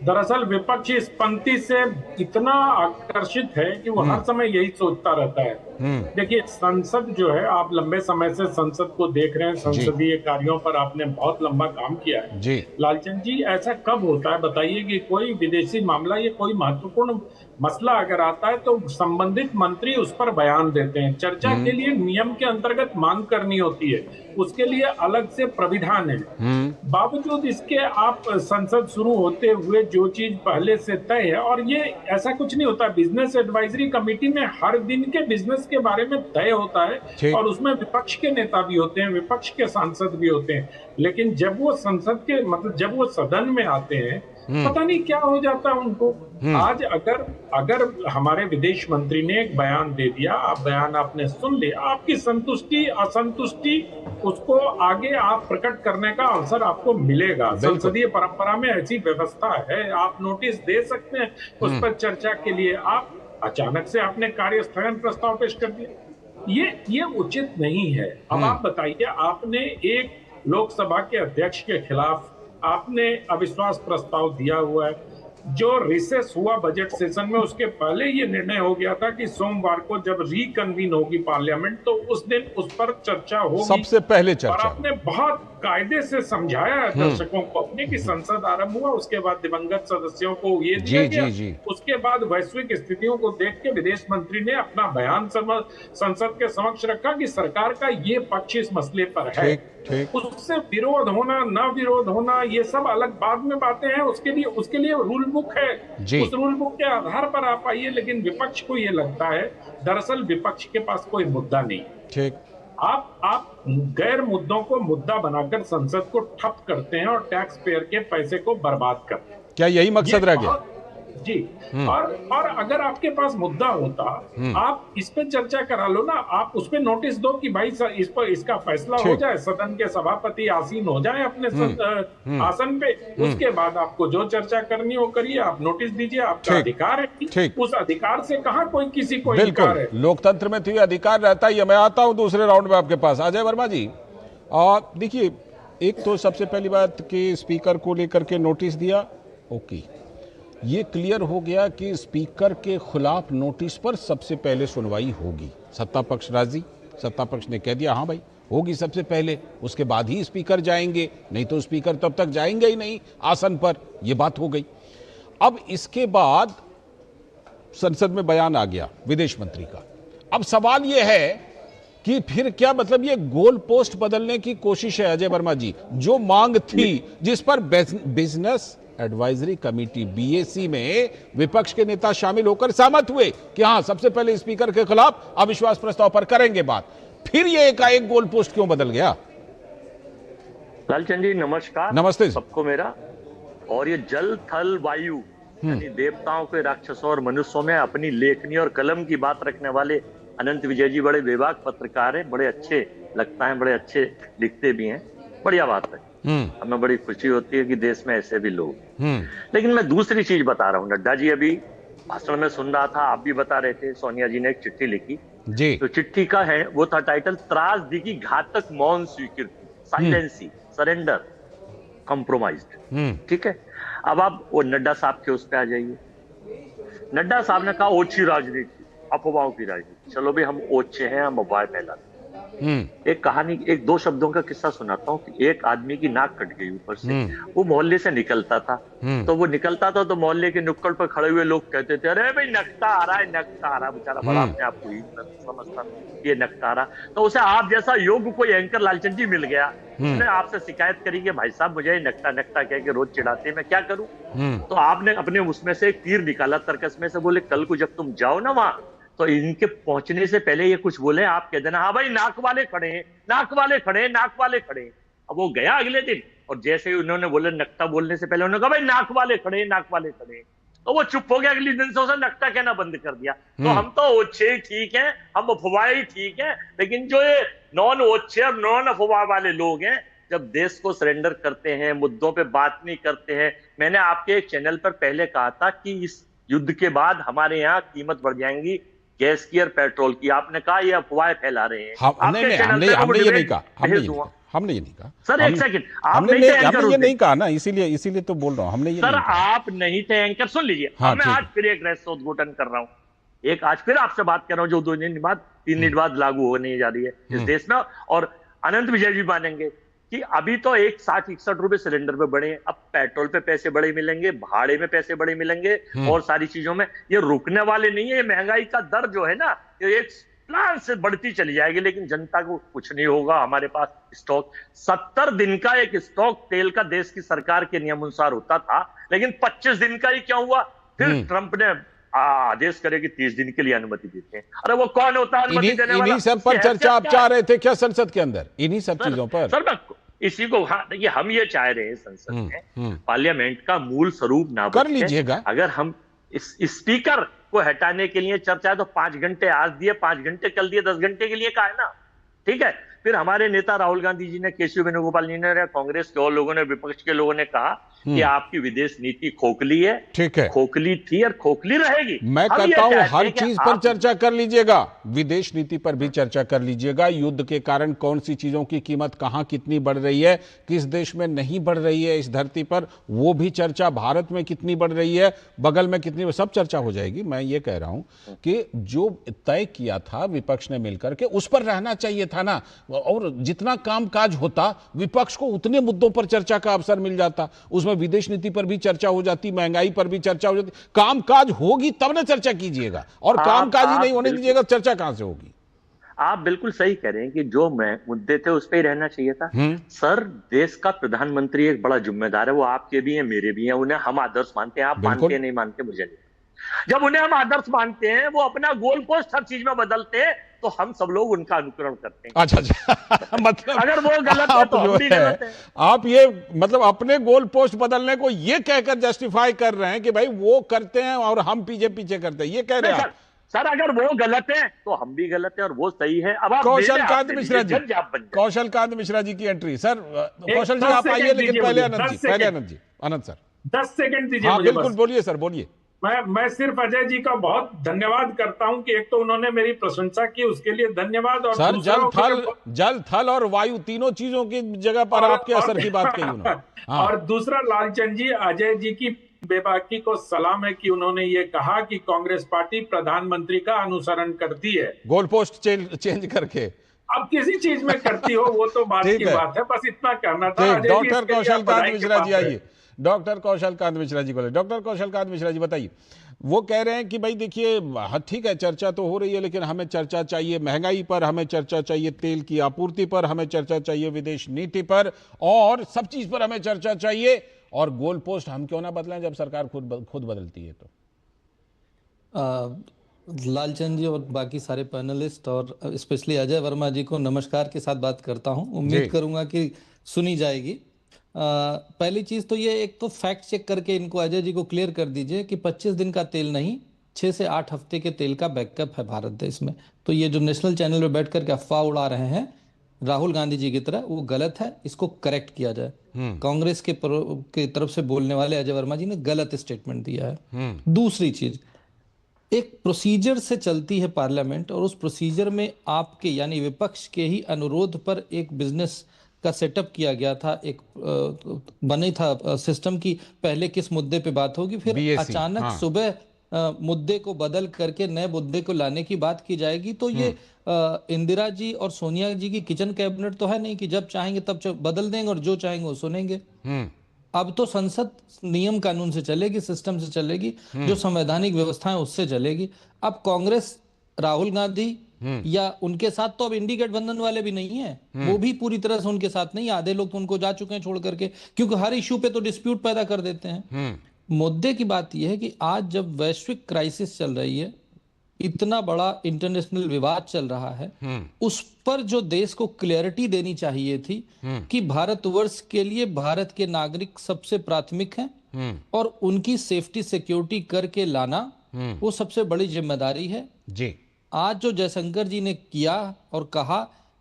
दरअसल विपक्ष इस पंक्ति से इतना आकर्षित है कि वो हर समय यही सोचता रहता है। देखिए, संसद जो है, आप लंबे समय से संसद को देख रहे हैं, संसदीय कार्यों पर आपने बहुत लंबा काम किया है जी। लालचंद जी, ऐसा कब होता है बताइए कि कोई विदेशी मामला या कोई महत्वपूर्ण मसला अगर आता है तो संबंधित मंत्री उस पर बयान देते हैं। चर्चा के लिए नियम के अंतर्गत मांग करनी होती है, उसके लिए अलग से प्रविधान है। बावजूद इसके आप संसद शुरू होते हुए जो चीज पहले से तय है, और ये ऐसा कुछ नहीं होता, बिजनेस एडवाइजरी कमेटी में हर दिन के बिजनेस के बारे में तय होता है और उसमें विपक्ष के नेता भी होते हैं, विपक्ष के सांसद भी होते हैं। लेकिन जब वो संसद के जब वो सदन में आते हैं, पता नहीं क्या हो जाता है उनको। आज अगर हमारे विदेश मंत्री ने एक बयान दे दिया, बयान आपने सुन लिया, आपकी संतुष्टि असंतुष्टि उसको आगे आप प्रकट करने का अवसर आपको मिलेगा। संसदीय परंपरा में ऐसी व्यवस्था है, आप नोटिस दे सकते हैं उस पर चर्चा के लिए। आप अचानक से आपने कार्य स्थगन प्रस्ताव पेश कर दिया, ये उचित नहीं है। अब आप बताइए, आपने एक लोकसभा के अध्यक्ष के खिलाफ आपने अविश्वास प्रस्ताव दिया हुआ है। जो रिसेस हुआ बजट सेशन में, उसके पहले ये निर्णय हो गया था कि सोमवार को जब रिकन्वीन होगी पार्लियामेंट तो उस दिन उस पर चर्चा होगी, सबसे पहले चर्चा। और आपने बहुत कायदे से समझाया है दर्शकों को अपने कि संसद आरंभ हुआ, उसके बाद दिवंगत सदस्यों को ये दिया गया, उसके बाद वैश्विक स्थितियों को देख के विदेश मंत्री ने अपना बयान संसद के समक्ष रखा कि सरकार का ये पक्ष इस मसले पर है। उससे विरोध होना ना विरोध होना ये सब अलग बाद में बातें हैं, उसके लिए रूल बुक है, उस रूल बुक के आधार पर आप आइए। लेकिन विपक्ष को ये लगता है, दरअसल विपक्ष के पास कोई मुद्दा नहीं। ठीक, आप गैर मुद्दों को मुद्दा बनाकर संसद को ठप करते हैं और टैक्स पेयर के पैसे को बर्बाद करते हैं। क्या यही मकसद रह गया? जी। और अगर आपके पास मुद्दा होता, आप इस पे चर्चा करा लो ना, आप उस पे नोटिस दो कि भाई इस पर इसका फैसला हो जाए, सदन के सभापति आसीन हो जाए अपने आसन पे, उसके बाद आपको जो चर्चा करनी हो करिए, आप नोटिस दीजिए, आपका अधिकार है। उस अधिकार से कहां कोई किसी को इनकार है? लोकतंत्र में तो ये अधिकार रहता ही है। मैं आता हूं दूसरे राउंड में आपके पास। अजय वर्मा जी, देखिए, एक तो सबसे पहली बात कि स्पीकर को लेकर के नोटिस दिया, ओके, ये क्लियर हो गया कि स्पीकर के खिलाफ नोटिस पर सबसे पहले सुनवाई होगी। सत्ता पक्ष राजी, सत्ता पक्ष ने कह दिया हाँ भाई होगी सबसे पहले, उसके बाद ही स्पीकर जाएंगे, नहीं तो स्पीकर तब तक जाएंगे ही नहीं आसन पर। यह बात हो गई। अब इसके बाद संसद में बयान आ गया विदेश मंत्री का। अब सवाल यह है कि फिर क्या मतलब ये गोल पोस्ट बदलने की कोशिश है अजय वर्मा जी? जो मांग थी जिस पर बिजनेस एडवाइजरी कमेटी बीएसी में विपक्ष के नेता शामिल होकर सहमत हुए कि हाँ सबसे पहले स्पीकर के खिलाफ अविश्वास प्रस्ताव पर करेंगे बात, फिर ये एकाएक गोल पोस्ट क्यों बदल गया? लालचंद जी नमस्कार। नमस्ते सबको मेरा। और ये जल थल वायु यानी देवताओं के, राक्षसों और मनुष्यों में अपनी लेखनी और कलम की बात रखने वाले अनंत विजय जी बड़े बेबाक पत्रकार है, बड़े अच्छे लगता है, बड़े अच्छे लिखते भी हैं, बढ़िया बात है। हमें बड़ी खुशी होती है कि देश में ऐसे भी लोग। लेकिन मैं दूसरी चीज बता रहा हूँ। नड्डा जी अभी भाषण में सुन रहा था, आप भी बता रहे थे, सोनिया जी ने एक चिट्ठी लिखी जी। तो चिट्ठी का है वो था टाइटल, त्रासदी की घातक मौन स्वीकृति, साइलेंसी, सरेंडर, कॉम्प्रोमाइज्ड। ठीक है, अब आप वो नड्डा साहब के उस पर आ जाइए। नड्डा साहब ने कहा ओछी राजनीति, अफवाहों की राजनीति। चलो भाई हम ओछे हैं, हम अफवाह फैलाते, एक कहानी, एक 2 शब्दों का किस्सा सुनाता हूँ कि एक आदमी की नाक कट गई ऊपर से। वो मोहल्ले से निकलता था, तो वो निकलता था तो मोहल्ले के नुक्कड़ पर खड़े हुए लोग कहते थे, अरे भाई नकता आ रहा है, नकता आ रहा है। बेचारा बड़ा अपने आप को ही समझता ये नकता आ रहा। तो उसे आप जैसा योग्य कोई एंकर लालचंद जी मिल गया, उसने आपसे शिकायत करी कि भाई साहब मुझे नकता नकता कह के रोज चिढ़ाते, मैं क्या करूं। तो आपने अपने उसमें से एक तीर निकाला तर्कस में से, बोले कल को जब तुम जाओ ना वहां, तो इनके पहुंचने से पहले ये कुछ बोले, आप कह देना हाँ भाई नाक वाले खड़े हैं, नाक वाले खड़े हैं, नाक वाले खड़े हैं। अब वो गया अगले दिन, और जैसे ही उन्होंने बोले नकता बोलने से पहले उन्होंने कहा भाई नाक वाले खड़े हैं, नाक वाले खड़े हैं, तो वो चुप हो गया। अगले दिन से उसे नकता कहना बंद कर दिया। तो हम तो ओछे ठीक है, हम अफवाही ठीक है, लेकिन जो ये नॉन ओछे और नॉन अफवाह वाले लोग हैं, जब देश को सरेंडर करते हैं, मुद्दों पे बात नहीं करते हैं। मैंने आपके एक चैनल पर पहले कहा था कि इस युद्ध के बाद हमारे यहाँ कीमत बढ़ जाएंगी गैस की और पेट्रोल की। आपने कहा ये अफवाहें फैला रहे हैं। हमने ये नहीं कहा, हमने ये नहीं कहा सर। एक सेकंड, हमने ये नहीं कहा ना, इसीलिए तो बोल रहा हूँ, हमने ये सर आप नहीं थे एंकर। सुन लीजिए, मैं आज फिर एक रहस्य उद्घाटन कर रहा हूँ, आज फिर आपसे बात कर रहा हूँ जो 2 दिन बाद 3 दिन बाद लागू होने जा रही है इस देश में। और अनंत विजय जी मानेंगे कि अभी तो 60-61 रुपए सिलेंडर पे बढ़े, अब पेट्रोल पे पैसे बड़े मिलेंगे, भाड़े में पैसे बड़े मिलेंगे, और सारी चीजों में ये रुकने वाले नहीं है। ये महंगाई का दर जो है ना, ये एक प्लान से बढ़ती चली जाएगी, लेकिन जनता को कुछ नहीं होगा। हमारे पास स्टॉक 70 दिन का एक स्टॉक तेल का देश की सरकार के नियम अनुसार होता था, लेकिन 25 दिन का ही क्या हुआ, फिर ट्रंप ने आदेश करे कि 30 दिन के लिए अनुमति देते हैं। अरे वो कौन होता है अनुमति देने वाला? इन्हीं सब पर चर्चा आप चाह रहे थे क्या संसद के अंदर, इन्हीं सब चीजों पर? सर इसी को, हाँ देखिए, हम ये चाह रहे हैं संसद में पार्लियामेंट का मूल स्वरूप ना कर लीजिएगा। अगर हम इस स्पीकर को हटाने के लिए चर्चा है तो 5 घंटे आज दिए, 5 घंटे कल दिए, 10 घंटे के लिए कहा है ना, ठीक है। फिर हमारे नेता राहुल गांधी जी ने, केशव वेणुगोपाल जी ने, कांग्रेस के और लोगों ने, विपक्ष के लोगों ने कहा कि आपकी विदेश नीति खोखली है। ठीक है, खोखली थी और खोखली रहेगी। मैं कहता हूं हर चीज पर चर्चा कर लीजिएगा, विदेश नीति पर भी चर्चा कर लीजिएगा। युद्ध के कारण कौन सी चीजों की कीमत कहां कितनी बढ़ रही है, किस देश में नहीं बढ़ रही है इस धरती पर, वो भी चर्चा, भारत में कितनी बढ़ रही है, बगल में कितनी, सब चर्चा हो जाएगी। मैं ये कह रहा हूं कि जो तय किया था विपक्ष ने मिलकर के, उस पर रहना चाहिए था ना, और जितना कामकाज होता विपक्ष को उतने मुद्दों पर चर्चा का अवसर मिल जाता, उसमें विदेश नीति पर भी चर्चा हो जाती, महंगाई पर भी चर्चा हो जाती। कामकाज होगी तब ना चर्चा कीजिएगा, और कामकाज ही नहीं होने दीजिएगा, चर्चा कहां से होगी? आप बिल्कुल सही कह रहे हैं कि जो मुद्दे थे उस पर ही रहना चाहिए था। सर देश का प्रधानमंत्री एक बड़ा जिम्मेदार है, वो आपके भी हैं मेरे भी हैं, उन्हें हम आदर्श मानते हैं। आप मानते नहीं मानते मुझे नहीं, जब उन्हें हम आदर्श मानते हैं, वो अपना गोल पोस्ट हर चीज में बदलते हैं, तो हम सब लोग उनका अनुकरण करते हैं। अच्छा मतलब अगर वो गलत है तो हम भी गलत है। आप ये मतलब अपने गोल पोस्ट बदलने को ये कहकर जस्टिफाई कर रहे हैं कि भाई वो करते हैं और हम पीछे पीछे करते हैं, ये कह रहे हैं? सर अगर वो गलत है तो हम भी गलत है और वो सही है। अब आप कौशलकांत मिश्रा जी, कौशलकांत मिश्रा जी की एंट्री। सर कौशल जी आप आइए, लेकिन पहले आनंद जी, आनंद सर 10 सेकंड दीजिए। हाँ बिल्कुल, बोलिए सर, बोलिए। मैं सिर्फ अजय जी का बहुत धन्यवाद करता हूं कि एक तो उन्होंने मेरी प्रशंसा की, उसके लिए धन्यवाद। और सर जल थल और वायु तीनों चीजों की जगह पर आपके असर की बात कही उन्होंने। हाँ। और दूसरा लालचंद जी, अजय जी की बेबाकी को सलाम है कि उन्होंने ये कहा कि कांग्रेस पार्टी प्रधानमंत्री का अनुसरण करती है, गोल पोस्ट चेंज करके। अब किसी चीज में करती हो वो तो बात की बात है, बस इतना कहना था। डॉक्टर कौशलकांत मिश्रा जी आइए, डॉक्टर कौशलकांत मिश्रा जी बोले। डॉक्टर कौशलकांत मिश्रा जी बताइए, वो कह रहे हैं कि भाई देखिए ठीक है चर्चा तो हो रही है, लेकिन हमें चर्चा चाहिए महंगाई पर, हमें चर्चा चाहिए तेल की आपूर्ति पर, हमें चर्चा चाहिए विदेश नीति पर, और सब चीज पर हमें चर्चा चाहिए, और गोल पोस्ट हम क्यों ना बदलें जब सरकार खुद बदलती है। तो लालचंद जी और बाकी सारे पैनलिस्ट और स्पेशली अजय वर्मा जी को नमस्कार के साथ बात करता हूं, उम्मीद करूंगा कि सुनी जाएगी। पहली चीज तो ये, एक तो फैक्ट चेक करके इनको अजय जी को क्लियर कर दीजिए कि 25 दिन का तेल नहीं, 6 से 8 हफ्ते के तेल का बैकअप है भारत देश में। तो ये जो नेशनल चैनल पे बैठ करके अफवाह उड़ा रहे हैं राहुल गांधी जी की तरह, वो गलत है, इसको करेक्ट किया जाए। कांग्रेस के तरफ से बोलने वाले अजय वर्मा जी ने गलत स्टेटमेंट दिया है। दूसरी चीज, एक प्रोसीजर से चलती है पार्लियामेंट, और उस प्रोसीजर में आपके यानी विपक्ष के ही अनुरोध पर एक बिजनेस का सेटअप किया गया था, एक बने था सिस्टम की पहले किस मुद्दे पे बात होगी, फिर अचानक सुबह मुद्दे को बदल करके नए मुद्दे को लाने की बात की जाएगी तो ये इंदिरा जी और सोनिया जी की किचन कैबिनेट तो है नहीं कि जब चाहेंगे तब बदल देंगे और जो चाहेंगे वो सुनेंगे। अब तो संसद नियम कानून से चलेगी, सिस्टम से चलेगी, जो संवैधानिक व्यवस्था है उससे चलेगी। अब कांग्रेस, राहुल गांधी या उनके साथ तो अब इंडी गठबंधन वाले भी नहीं है, वो भी पूरी तरह से उनके साथ नहीं, आधे लोग तो उनको जा चुके हैं छोड़ करके, क्योंकि हर इश्यू पे तो डिस्प्यूट पैदा कर देते हैं। मुद्दे की बात यह है कि आज जब वैश्विक क्राइसिस चल रही है, इतना बड़ा इंटरनेशनल विवाद चल रहा है, उस पर जो देश को क्लैरिटी देनी चाहिए थी कि भारतवर्ष के लिए भारत के नागरिक सबसे प्राथमिक हैं और उनकी सेफ्टी सिक्योरिटी करके लाना वो सबसे बड़ी जिम्मेदारी है जी। आज जो जयशंकर जी ने किया और कहा,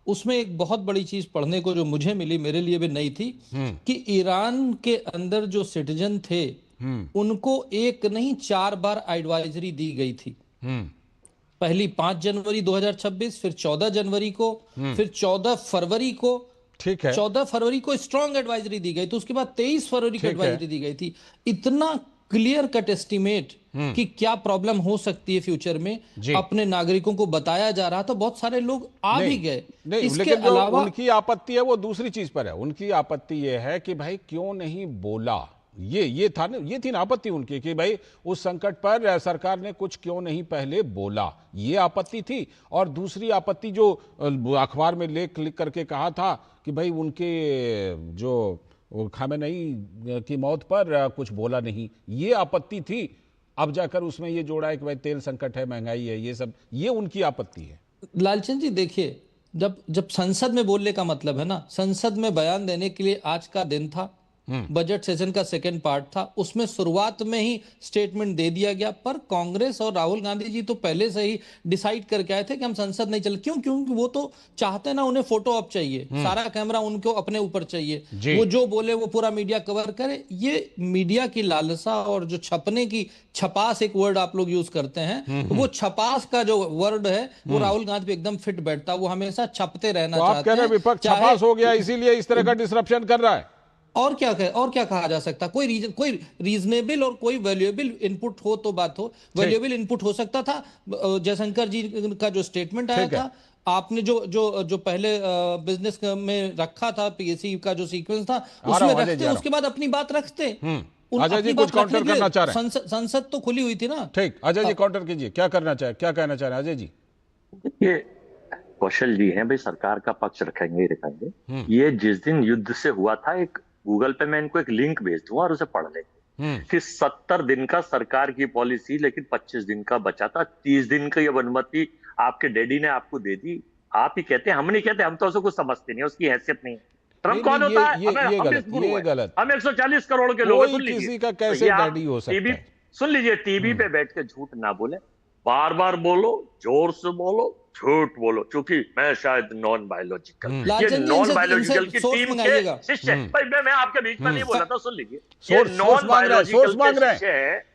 उसमें एक बहुत बड़ी चीज पढ़ने को जो मुझे मिली, मेरे लिए भी नई थी, कि ईरान के अंदर जो सिटीजन थे उनको एक नहीं 4 बार एडवाइजरी दी गई थी। पहली 5 जनवरी 2026, फिर 14 जनवरी को, फिर 14 फरवरी को। ठीक है, 14 फरवरी को स्ट्रॉन्ग एडवाइजरी दी गई, तो उसके बाद 23 फरवरी को एडवाइजरी दी गई थी। इतना क्लियर कट एस्टिमेट कि क्या प्रॉब्लम हो सकती है फ्यूचर में अपने नागरिकों को बताया जा रहा था। बहुत सारे लोग आ भी गए। इसके अलावा उनकी आपत्ति है वो दूसरी चीज पर है। उनकी आपत्ति ये है कि भाई क्यों नहीं बोला, ये था ना, ये थी ना आपत्ति उनकी कि भाई उस संकट पर सरकार ने कुछ क्यों नहीं पहले बोला, ये आपत्ति थी। और दूसरी आपत्ति जो अखबार में लेख लिख करके कहा था कि भाई उनके जो खामेनेई की मौत पर कुछ बोला नहीं, ये आपत्ति थी। अब जाकर उसमें ये जोड़ा है कि भाई तेल संकट है, महंगाई है, ये सब, ये उनकी आपत्ति है। लालचंद जी देखिए, जब संसद में बोलने का मतलब है ना, संसद में बयान देने के लिए आज का दिन था, बजट सेशन का सेकंड पार्ट था, उसमें शुरुआत में ही स्टेटमेंट दे दिया गया। पर कांग्रेस और राहुल गांधी जी तो पहले से ही डिसाइड करके आए थे कि हम संसद नहीं चल। क्योंकि वो तो चाहते ना, उन्हें फोटो ऑप चाहिए, सारा कैमरा उनको अपने ऊपर चाहिए, वो जो बोले वो पूरा मीडिया कवर करे। ये मीडिया की लालसा और जो छपने की, छपास एक वर्ड आप लोग यूज करते हैं, वो छपास का जो वर्ड है वो राहुल गांधी पे एकदम फिट बैठता, वो हमेशा छपते रहना चाहते हैं। आप कह रहे हैं विपक्ष छपास हो गया इसीलिए इस तरह का डिसरप्शन कर रहा है। और क्या कहा जा सकता? कोई रीजनेबल और कोई वैल्यूएबल इनपुट हो तो बात हो। वैल्यूएबल इनपुट हो सकता था जयशंकर जी का जो स्टेटमेंट आया था, आपने जो पहले बिजनेस में रखा था, पीएससी का जो सीक्वेंस था उसमें रखते, उसके बाद अपनी बात रखते। अजय जी कुछ काउंटर करना चाह रहे हैं? संसद तो खुली हुई थी ना। ठीक, अजय जी काउंटर कीजिए, क्या कहना चाह रहे हैं अजय जी? देखिए, कौशल जी हैं भाई, सरकार का पक्ष रखेंगे ही रखेंगे। ये जिस दिन युद्ध से हुआ था, एक गूगल पे मैं इनको एक लिंक भेज दूंगा और उसे पढ़ लेंगे कि 70 दिन का सरकार की पॉलिसी, लेकिन 25 दिन का बचा था। 30 दिन की ये अनुमति आपके डैडी ने आपको दे दी। आप ही कहते हैं, हम नहीं कहते, हम तो उसे कुछ समझते नहीं, उसकी हैसियत नहीं। ट्रम्प कौन होता है? ये गलत। हम 140 करोड़ के लोग। सुन लीजिए, किसी का कैसे डैडी हो सकता है? सुन लीजिए, टीवी पे बैठ के झूठ ना बोले, बार बार बोलो, जोर से बोलो, झूठ बोलो, क्योंकि मैं शायद नॉन बायोलॉजिकल, ये नॉन बायोलॉजिकल की टीम के शिष्य। भाई मैं आपके बीच में नहीं बोला था, सुन लीजिए, ये नॉन बायोलॉजिकल के शिष्य है।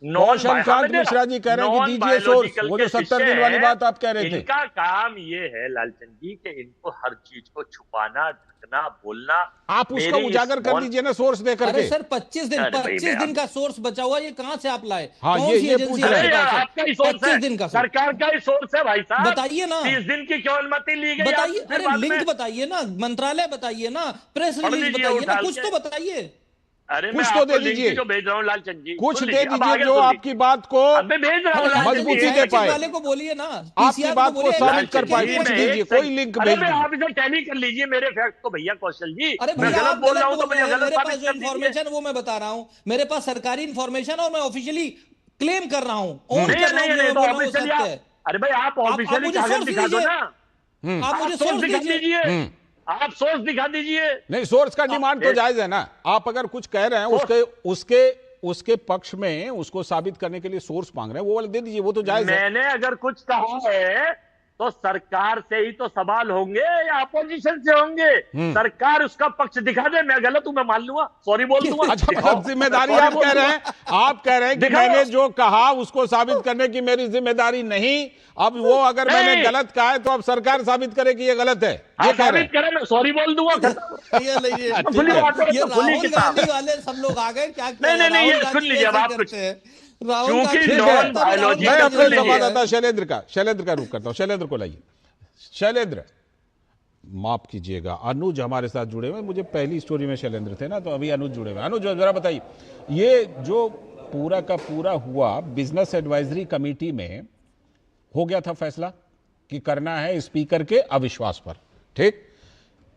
शमशाद मिश्रा जी कह रहे हैं कि दीजिए सोर्स, वो जो 70 दिन वाली बात आप कह रहे थे। इनका काम ये है लालचंद जी कि इनको हर चीज को छुपाना, ढकना, बोलना। आप उसका उजागर कर दीजिए ना सोर्स देकर के। सर 25 दिन का सोर्स बचा हुआ, ये कहाँ से आप लाए? हाँ, ये पूछ रहे हैं। आपका ही सोर्स है, सरकार का ही सोर्स है भाई साहब। बताइए ना, 30 दिन की क्यों अनुमति ली गई? बताइए, अरे लिंक बताइए ना, मंत्रालय बताइए ना, प्रेस रिलीज बताइए ना, कुछ तो बताइए। अरे कुछ तो दे दीजिए, जो भेज रहा हूँ लालचंद जी, कुछ दे दीजिए जो आपकी बात को मजबूती दे पाए, वाले को बोलिए ना, आपकी बात को साबित कर पाए। कुछ दीजिए, कोई लिंक भेज दीजिए। आप इसे टैली कर लीजिए मेरे फैक्ट को भैया कौशल जी। अरे मैं गलत बोल रहा हूँ तो मुझे गलत मेरे पास साबित जो कर दीजिए। इन्फॉर्मेशन वो मैं बता रहा हूँ, मेरे पास सरकारी इन्फॉर्मेशन और मैं ऑफिशियली क्लेम कर रहा हूँ। अरे भाई आप ऑफिशियली कागज दिखा दो ना, आप मुझे सोर्स दिखा दीजिए, आप सोर्स दिखा दीजिए। नहीं, सोर्स का डिमांड तो जायज है ना। आप अगर कुछ कह रहे हैं उसके पक्ष में, उसको साबित करने के लिए सोर्स मांग रहे हैं, वो वाला दे दीजिए, वो तो जायज है। मैंने अगर कुछ कहा है तो सरकार से ही तो सवाल होंगे या अपोजिशन से होंगे। सरकार उसका पक्ष दिखा दे, मैं गलत हूं मैं मान लूंगा, सॉरी बोल दूंगा। अच्छा, जिम्मेदारी आप कह रहे हैं, कि मैंने जो कहा उसको साबित करने की मेरी जिम्मेदारी नहीं। अब वो अगर मैंने गलत कहा है तो अब सरकार साबित करे कि ये गलत है, ये कह रहे हैं। मैं सॉरी बोल दूंगा। ये राहुल गांधी वाले सब लोग आ गए क्या? नहीं, ये सुन लीजिए, अब आप कुछ राहुल ठीक है, मैं अपने संवाददाता शैलेंद्र का रुख करता हूं। शैलेंद्र को लाइए। शैलेंद्र, माफ कीजिएगा, अनुज हमारे साथ जुड़े हुए। मुझे पहली स्टोरी में शैलेंद्र थे ना, तो अभी अनुज जुड़े हुए। अनुज जरा बताइए, ये जो पूरा का पूरा हुआ, बिजनेस एडवाइजरी कमेटी में हो गया था फैसला कि करना है स्पीकर के अविश्वास पर, ठीक?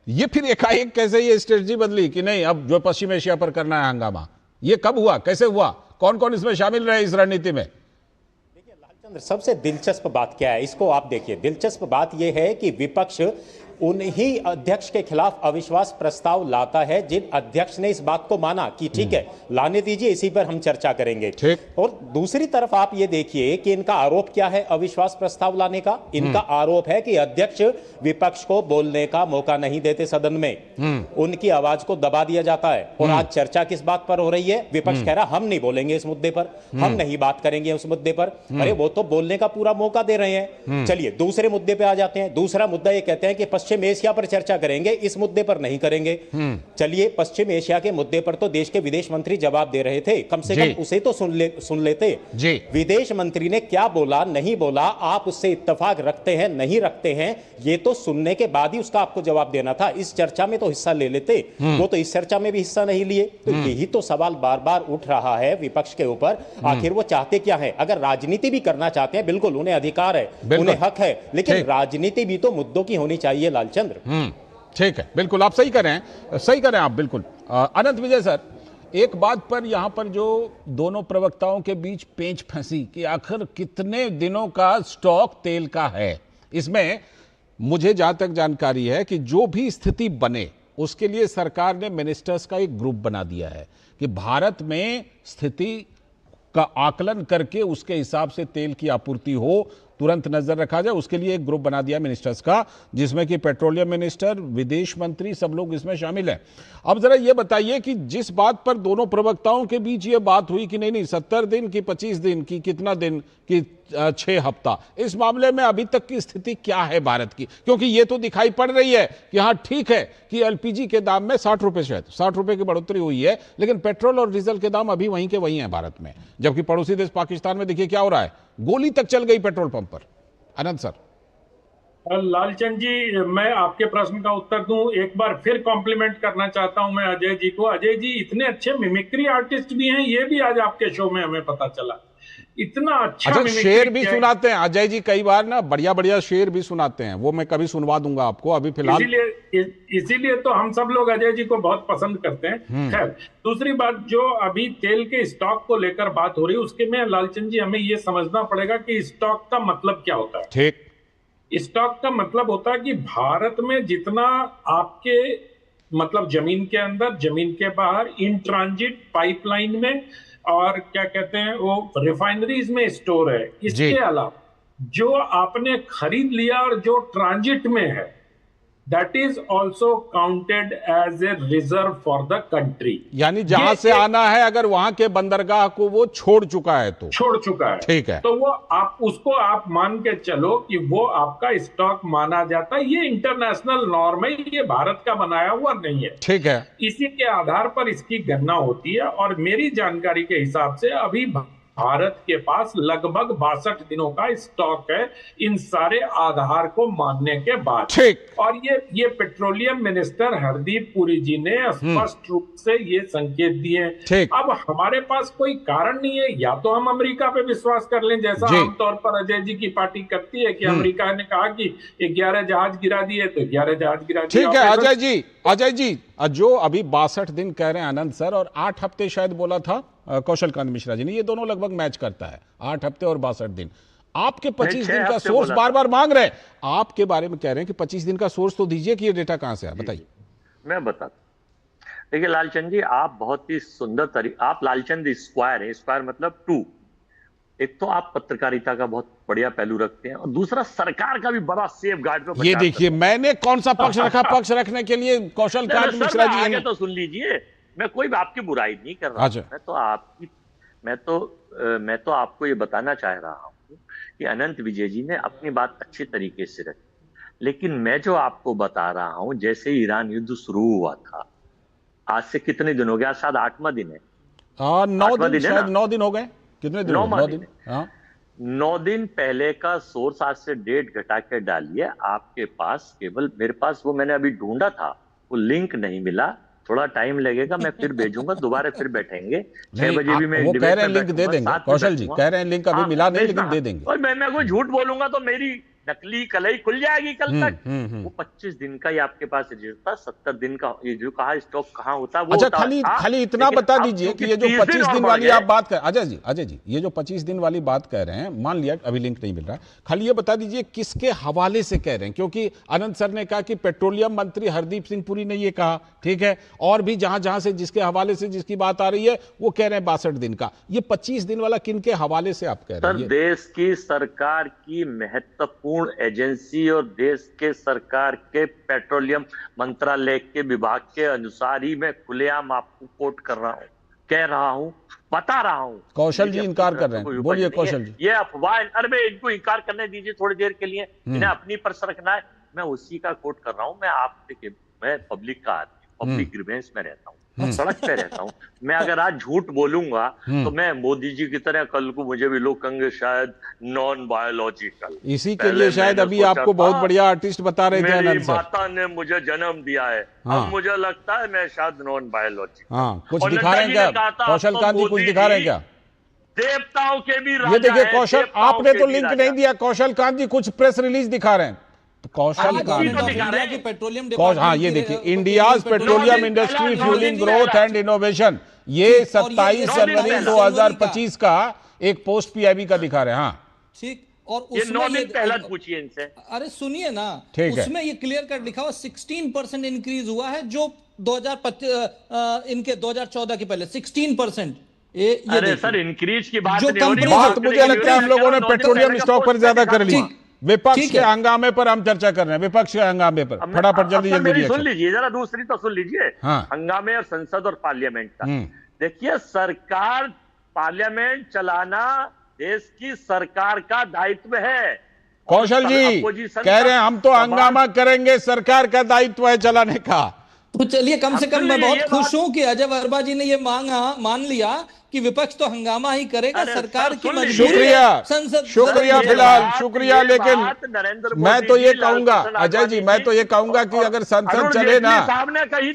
ये फिर एकाएक कैसे ये स्ट्रेटजी बदली कि नहीं अब जो पश्चिम एशिया पर करना है हंगामा? ये कब हुआ, कैसे हुआ, कौन कौन इसमें शामिल रहे इस रणनीति में? देखिए लालचंद्र, सबसे दिलचस्प बात क्या है, इसको आप देखिए। दिलचस्प बात यह है कि विपक्ष उन्हीं अध्यक्ष के खिलाफ अविश्वास प्रस्ताव लाता है जिन अध्यक्ष ने इस बात को माना कि ठीक है लाने दीजिए, इसी पर हम चर्चा करेंगे। और दूसरी तरफ आप ये देखिए कि इनका आरोप क्या है अविश्वास प्रस्ताव लाने का। इनका आरोप है कि अध्यक्ष विपक्ष को बोलने का मौका नहीं देते सदन में, उनकी आवाज को दबा दिया जाता है। और आज चर्चा किस बात पर हो रही है? विपक्ष कह रहा हम नहीं बोलेंगे इस मुद्दे पर, हम नहीं बात करेंगे उस मुद्दे पर। अरे वो तो बोलने का पूरा मौका दे रहे हैं। चलिए दूसरे मुद्दे पे आ जाते हैं। दूसरा मुद्दा ये कहते हैं कि पश्चिम एशिया पर चर्चा करेंगे, इस मुद्दे पर नहीं करेंगे। चलिए पश्चिम एशिया के मुद्दे पर तो देश के विदेश मंत्री जवाब दे रहे थे, कम से कम उसे तो सुन लेते। विदेश मंत्री ने क्या बोला नहीं बोला, आप उससे इत्तेफाक रखते हैं नहीं रखते हैं, ये तो सुनने के बाद ही उसका आपको जवाब देना था। इस चर्चा में तो हिस्सा ले लेते, वो तो इस चर्चा में भी हिस्सा नहीं लिए। तो यही तो सवाल बार बार उठ रहा है विपक्ष के ऊपर, आखिर वो चाहते क्या है? अगर राजनीति भी करना चाहते हैं, बिल्कुल उन्हें अधिकार है, उन्हें हक है, लेकिन राजनीति भी तो मुद्दों की होनी चाहिए लालचंद्र। ठीक है, बिल्कुल आप सही कर रहे हैं, सही कर रहे हैं आप बिल्कुल। अनंत विजय सर, एक बात पर यहां पर जो दोनों प्रवक्ताओं के बीच पेंच फंसी कि आखिर कितने दिनों का स्टॉक तेल का है, इसमें मुझे जहां तक जानकारी है कि जो भी स्थिति बने उसके लिए सरकार ने मिनिस्टर्स का एक ग्रुप बना दिया है कि भारत में स्थिति का आकलन करके उसके हिसाब से तेल की आपूर्ति हो, तुरंत नजर रखा जाए, उसके लिए एक ग्रुप बना दिया मिनिस्टर्स का, जिसमें कि पेट्रोलियम मिनिस्टर, विदेश मंत्री, सब लोग इसमें शामिल हैं। अब जरा ये बताइए कि जिस बात पर दोनों प्रवक्ताओं के बीच ये बात हुई कि नहीं 70 दिन की 25 दिन की कितना दिन की 6 हफ्ता, इस मामले में अभी तक की स्थिति क्या है भारत की? क्योंकि ये तो दिखाई पड़ रही है कि हाँ ठीक है कि एलपीजी के दाम में 60 रुपए, शायद 60 रुपए की बढ़ोतरी हुई है, लेकिन पेट्रोल और डीजल के दाम अभी वहीं के वहीं हैं भारत में। जबकि पड़ोसी देश पाकिस्तान में देखिए क्या हो रहा है, गोली तक चल गई पेट्रोल पंप पर। अनंत सर। लालचंद जी, मैं आपके प्रश्न का उत्तर दूं, एक बार फिर कॉम्प्लीमेंट करना चाहता हूं मैं अजय जी को। अजय जी इतने अच्छे मिमिक्री आर्टिस्ट भी हैं, ये भी आज आपके शो में हमें पता चला। इतना अच्छा शेर भी सुनाते हैं अजय जी, कई बार ना बढ़िया बढ़िया शेर भी सुनाते हैं, वो मैं कभी सुनवा दूंगा आपको। अभी फिलहाल इसीलिए तो हम सब लोग अजय जी को बहुत पसंद करते हैं। खैर, दूसरी बात, जो अभी तेल के स्टॉक को लेकर बात हो रही है, उसके में लालचंद जी हमें ये समझना पड़ेगा कि स्टॉक का मतलब क्या होता है। ठीक, स्टॉक का मतलब होता है कि भारत में जितना आपके मतलब जमीन के अंदर, जमीन के बाहर, इन ट्रांजिट, पाइपलाइन में और क्या कहते हैं वो रिफाइनरीज में स्टोर है। इसके अलावा जो आपने खरीद लिया और जो ट्रांजिट में है, that is also counted as a reserve for the country. यानी जहां से आना है, अगर वहां के बंदरगाह को वो छोड़ चुका है तो छोड़ चुका है, ठीक है, तो वो आप उसको आप मान के चलो कि वो आपका स्टॉक माना जाता है। ये इंटरनेशनल नॉर्म है, ये भारत का बनाया हुआ नहीं है, ठीक है। इसी के आधार पर इसकी गणना होती है। और मेरी जानकारी के हिसाब से अभी भारत के पास लगभग 62 दिनों का स्टॉक है, इन सारे आधार को मानने के बाद। और ये पेट्रोलियम मिनिस्टर हरदीप पुरी जी ने स्पष्ट रूप से ये संकेत दिए। अब हमारे पास कोई कारण नहीं है, या तो हम अमेरिका पे विश्वास कर लें, जैसा आमतौर पर अजय जी की पार्टी करती है कि अमेरिका ने कहा कि 11 जहाज गिरा दिए तो 11 जहाज गिरा दिए। ठीक है अजय जी, जो अभी 62 दिन कह रहे हैं आनंद सर, और 8 हफ्ते शायद बोला था कौशल कांत मिश्रा जी ने, ये दोनों लगभग मैच करता है, 8 हफ्ते और 62 दिन। आपके 25 दिन का सोर्स बार बार मांग रहे हैं, आपके बारे में कह रहे हैं कि 25 दिन का सोर्स तो दीजिए कि ये डेटा कहां से है, बताइए। मैं बताता, देखिए लालचंद जी, आप बहुत ही सुंदर आप लालचंद स्क्वायर है, स्क्वायर मतलब 2। एक तो आप पत्रकारिता का बहुत बढ़िया पहलू रखते हैं, और दूसरा सरकार का भी बड़ा सेफ गार्ड पे। ये देखिए मैंने कौन सा पक्ष रखा, पक्ष रखने के लिए कौशल कांत मिश्रा जी आगे तो सुन लीजिए, मैं कोई आपकी बुराई नहीं कर रहा, मैं तो आपको ये बताना चाह रहा हूं कि अनंत विजय जी ने अपनी बात अच्छे तरीके से रखी, लेकिन मैं जो आपको बता रहा हूं, जैसे ईरान युद्ध शुरू हुआ था, आज से कितने दिन हो गया, शायद 8वां दिन है, 9 दिन हो गए। कितने दिन? 9 दिन। हाँ 9 दिन पहले का सोर्स आज से डेट घटा के डालिए, आपके पास केवल, मेरे पास वो मैंने अभी ढूंढा था, वो लिंक नहीं मिला, थोड़ा टाइम लगेगा, मैं फिर भेजूंगा, दोबारा फिर बैठेंगे 6 बजे भी मैं वो कह रहे हैं लिंक दे देंगे, कौशल जी कह रहे हैं लिंक अभी मिला नहीं लेकिन दे देंगे। और मैं कोई झूठ बोलूंगा तो मेरी नकली कलई खुल जाएगी कल तक। वो 25 दिन का ही आपके पास रजिस्टर था, 70 दिन का ये जो कहा स्टॉक कहाँ होता है वो। अच्छा खाली इतना बता दीजिए कि ये जो 25 दिन वाली आप बात कर, अजय जी ये जो 25 दिन वाली बात कह रहे हैं, मान लिया अभी लिंक नहीं मिल रहा, खाली ये बता दीजिए किसके हवाले से कह रहे हैं, क्योंकि अनंत सर ने कहा कि पेट्रोलियम मंत्री हरदीप सिंह पुरी ने ये कहा, ठीक है, और भी जहां जहां से जिसके हवाले से जिसकी बात आ रही है वो कह रहे हैं 62 दिन का। ये 25 दिन वाला किनके हवाले से आप कह रहे हैं? देश की सरकार की महत्वपूर्ण एजेंसी और देश के सरकार के पेट्रोलियम मंत्रालय के विभाग के अनुसार ही मैं खुलेआम आपको कोट कर रहा हूं, कह रहा हूं, बता रहा हूं। कौशल जी इनकार कर रहे हैं, बोलिए कौशल जी। ये अफवाह, अरे मैं इनको इनकार करने दीजिए थोड़ी देर के लिए, इन्हें अपनी पर्स रखना है, मैं उसी का कोट कर रहा हूं। मैं आप देखिए, मैं पब्लिक का आदमी, पब्लिक ग्रीवेंस में रहता हूं, सड़क पे रहता हूं, मैं अगर आज झूठ बोलूंगा तो मैं मोदी जी की तरह कल को मुझे भी लोग कहेंगे शायद नॉन बायोलॉजिकल। इसी के लिए शायद अभी आपको बहुत बढ़िया आर्टिस्ट बता रहे थे मेरी माता ने मुझे जन्म दिया है, अब मुझे लगता है मैं शायद नॉन बायोलॉजिकल। हाँ कुछ दिखा रहे हैं क्या कौशल कांत जी, कुछ दिखा रहे हैं क्या? देवताओं के भी राजा ये देखिए कौशल, आपने तो लिंक नहीं दिया, कौशल कांत जी कुछ प्रेस रिलीज दिखा रहे हैं। कौशल पेट्रोलियम, हाँ ये देखिए, India's petroleum industry fuelling growth and innovation, ये 27 जनवरी 2025 का एक पोस्ट पीआईबी का दिखा रहे हैं। हाँ ठीक, और उसमें ये पहले पूछिए इनसे, अरे सुनिए ना, उसमें ये क्लियर कट लिखा हुआ 16% इंक्रीज हुआ है, जो 2025 इनके 2014 के पहले 16%। अरे सर इंक्रीज की बात नहीं हो रही, बात मुझे लगता है हम लोगों ने पेट्रोलियम स्टॉक पर ज्यादा कर ली। विपक्ष के हंगामे पर हम चर्चा कर रहे हैं, विपक्ष के हंगामे पर फटाफट जल्दी सुन लीजिए जरा, दूसरी तो सुन लीजिए। हाँ। हंगामे और संसद और पार्लियामेंट का देखिए, सरकार पार्लियामेंट चलाना देश की सरकार का दायित्व है। कौशल जी कह रहे हैं हम तो हंगामा करेंगे, सरकार का दायित्व है चलाने का। तो चलिए, कम से कम मैं बहुत खुश हूं कि अजय वर्मा जी ने ये मान लिया कि विपक्ष तो हंगामा ही करेगा, सरकार की मजबूरी है। शुक्रिया फिलहाल, शुक्रिया, लेकिन मैं तो ये कहूंगा अजय जी, मैं तो ये कहूंगा कि अगर संसद चले ना,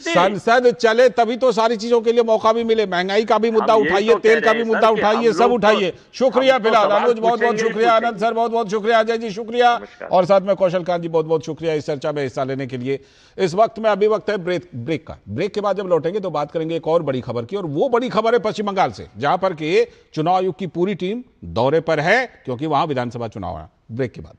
संसद चले तभी तो सारी चीजों के लिए मौका भी मिले। महंगाई का भी मुद्दा उठाइए, तेल का भी मुद्दा उठाइए, सब उठाइए। शुक्रिया फिलहाल, अनुज बहुत बहुत शुक्रिया, आनंद सर बहुत बहुत शुक्रिया, अजय जी शुक्रिया, और साथ में कौशल कांत जी बहुत बहुत शुक्रिया इस चर्चा में हिस्सा लेने के लिए। इस वक्त में अभी वक्त है ब्रेक का। ब्रेक के बाद जब लौटेंगे तो बात करेंगे एक और बड़ी खबर की, और वो बड़ी खबर है पश्चिम बंगाल से, जहां पर कि चुनाव आयोग की पूरी टीम दौरे पर है, क्योंकि वहां विधानसभा चुनाव है। ब्रेक के बाद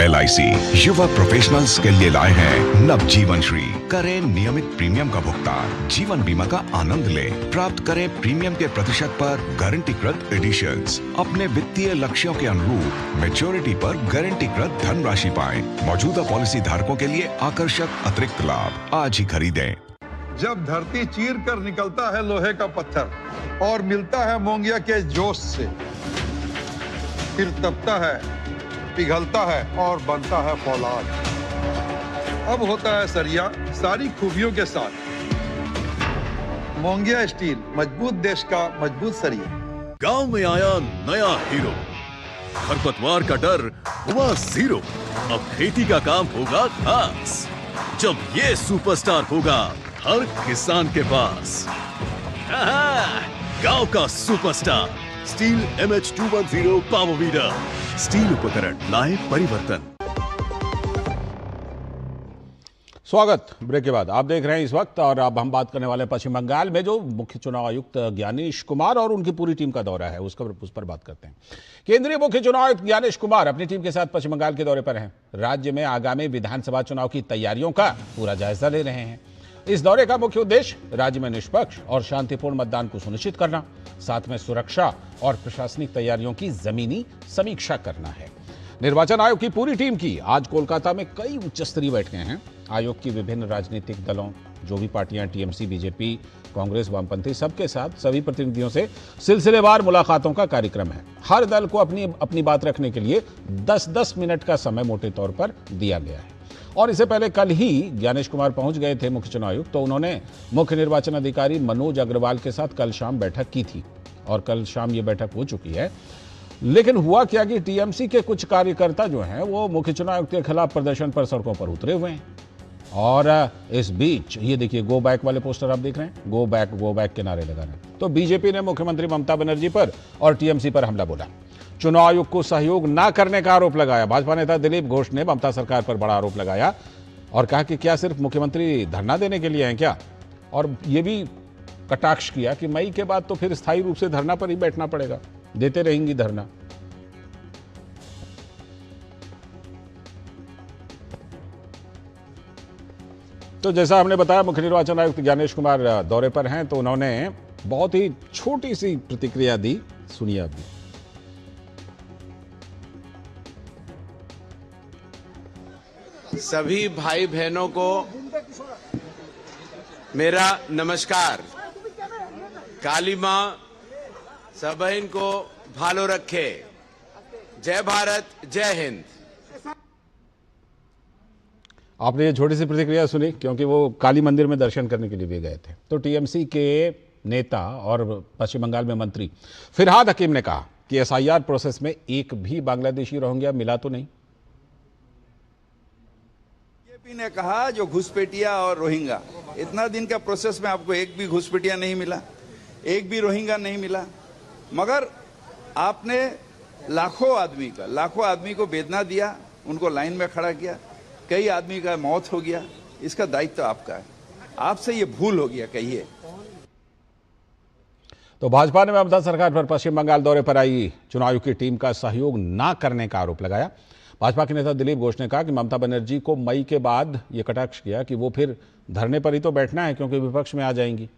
LIC युवा प्रोफेशनल्स के लिए लाए हैं नवजीवन श्री। करें नियमित प्रीमियम का भुगतान, जीवन बीमा का आनंद लें, प्राप्त करें प्रीमियम के प्रतिशत पर गारंटीकृत एडिशंस, अपने वित्तीय लक्ष्यों के अनुरूप मैच्योरिटी पर गारंटीकृत धनराशि पाएं। मौजूदा पॉलिसी धारकों के लिए आकर्षक अतिरिक्त लाभ आज ही खरीदें। जब धरती चीर कर निकलता है लोहे का पत्थर और मिलता है मोंगिया के जोश से, फिर तपता है, पिघलता है और बनता है फौलाद। अब होता है सरिया सारी खूबियों के साथ। मोंगिया स्टील, मजबूत देश का मजबूत सरिया। गांव में आया नया हीरो, खरपतवार का डर हुआ जीरो, अब खेती का काम होगा खास। जब ये सुपरस्टार होगा हर किसान के पास, गांव का superstar steel MH210 power weeder, steel उपकरण लाए परिवर्तन। स्वागत ब्रेक के बाद, आप देख रहे हैं इस वक्त, और अब हम बात करने वाले हैं पश्चिम बंगाल में जो मुख्य चुनाव आयुक्त ज्ञानेश कुमार और उनकी पूरी टीम का दौरा है, उस पर बात करते हैं। केंद्रीय मुख्य चुनाव आयुक्त ज्ञानेश कुमार अपनी टीम के साथ पश्चिम बंगाल के दौरे पर हैं। राज्य में आगामी विधानसभा चुनाव की तैयारियों का पूरा जायजा ले रहे हैं। इस दौरे का मुख्य उद्देश्य राज्य में निष्पक्ष और शांतिपूर्ण मतदान को सुनिश्चित करना, साथ में सुरक्षा और प्रशासनिक तैयारियों की जमीनी समीक्षा करना है। निर्वाचन आयोग की पूरी टीम की आज कोलकाता में कई उच्च स्तरीय बैठकें हैं। आयोग की विभिन्न राजनीतिक दलों, जो भी पार्टियां TMC, BJP, कांग्रेस, वामपंथी, सबके साथ सभी प्रतिनिधियों से सिलसिलेवार मुलाकातों का कार्यक्रम है। हर दल को अपनी बात रखने के लिए 10-10 मिनट का समय मोटे तौर पर दिया गया है। और इससे पहले कल ही ज्ञानेश कुमार पहुंच गए थे मुख्य चुनाव आयुक्त, तो उन्होंने मुख्य निर्वाचन अधिकारी मनोज अग्रवाल के साथ कल शाम बैठक की थी और कल शाम ये बैठक हो चुकी है। लेकिन हुआ क्या कि टीएमसी के कुछ कार्यकर्ता जो हैं वो मुख्य चुनाव आयुक्त के खिलाफ प्रदर्शन पर सड़कों पर उतरे हुए हैं। और इस बीच ये देखिए गो बैक वाले पोस्टर आप देख रहे हैं, गो बैक के नारे लगा रहे हैं। तो बीजेपी ने मुख्यमंत्री ममता बनर्जी पर और टीएमसी पर हमला बोला। चुनाव आयोग को सहयोग ना करने का आरोप लगाया। भाजपा नेता दिलीप घोष ने ममता सरकार पर बड़ा आरोप लगाया और कहा कि क्या सिर्फ मुख्यमंत्री धरना देने के लिए हैं क्या, और ये भी कटाक्ष किया कि मई के बाद तो फिर स्थायी रूप से धरना पर ही बैठना पड़ेगा, देते रहेंगी धरना। तो जैसा हमने बताया मुख्य निर्वाचन आयुक्त ज्ञानेश कुमार दौरे पर हैं, तो उन्होंने बहुत ही छोटी सी प्रतिक्रिया दी, सुनिए आप भी। सभी भाई बहनों को मेरा नमस्कार। काली मां सबइन को भालो रखे। जय भारत, जय हिंद। आपने ये छोटी सी प्रतिक्रिया सुनी क्योंकि वो काली मंदिर में दर्शन करने के लिए भी गए थे। तो टीएमसी के नेता और पश्चिम बंगाल में मंत्री फिरहाद हकीम ने कहा कि एसआईआर प्रोसेस में एक भी बांग्लादेशी रोहिंग्या मिला तो नहीं। बीजेपी ने कहा जो घुसपैठिया और रोहिंग्या, इतना दिन का प्रोसेस में आपको एक भी घुसपैठिया नहीं मिला, एक भी रोहिंग्या नहीं मिला, मगर आपने लाखों आदमी को वेदना दिया, उनको लाइन में खड़ा किया, कई आदमी का मौत हो गया। इसका दायित्व तो आपका है, आपसे ये भूल हो गया, कहिए। तो भाजपा ने ममता सरकार पर पश्चिम बंगाल दौरे पर आई चुनाव आयोग की टीम का सहयोग ना करने का आरोप लगाया। भाजपा के नेता दिलीप घोष ने कहा कि ममता बनर्जी को मई के बाद ये कटाक्ष किया कि वो फिर धरने पर ही तो बैठना है क्योंकि विपक्ष में आ जाएंगी।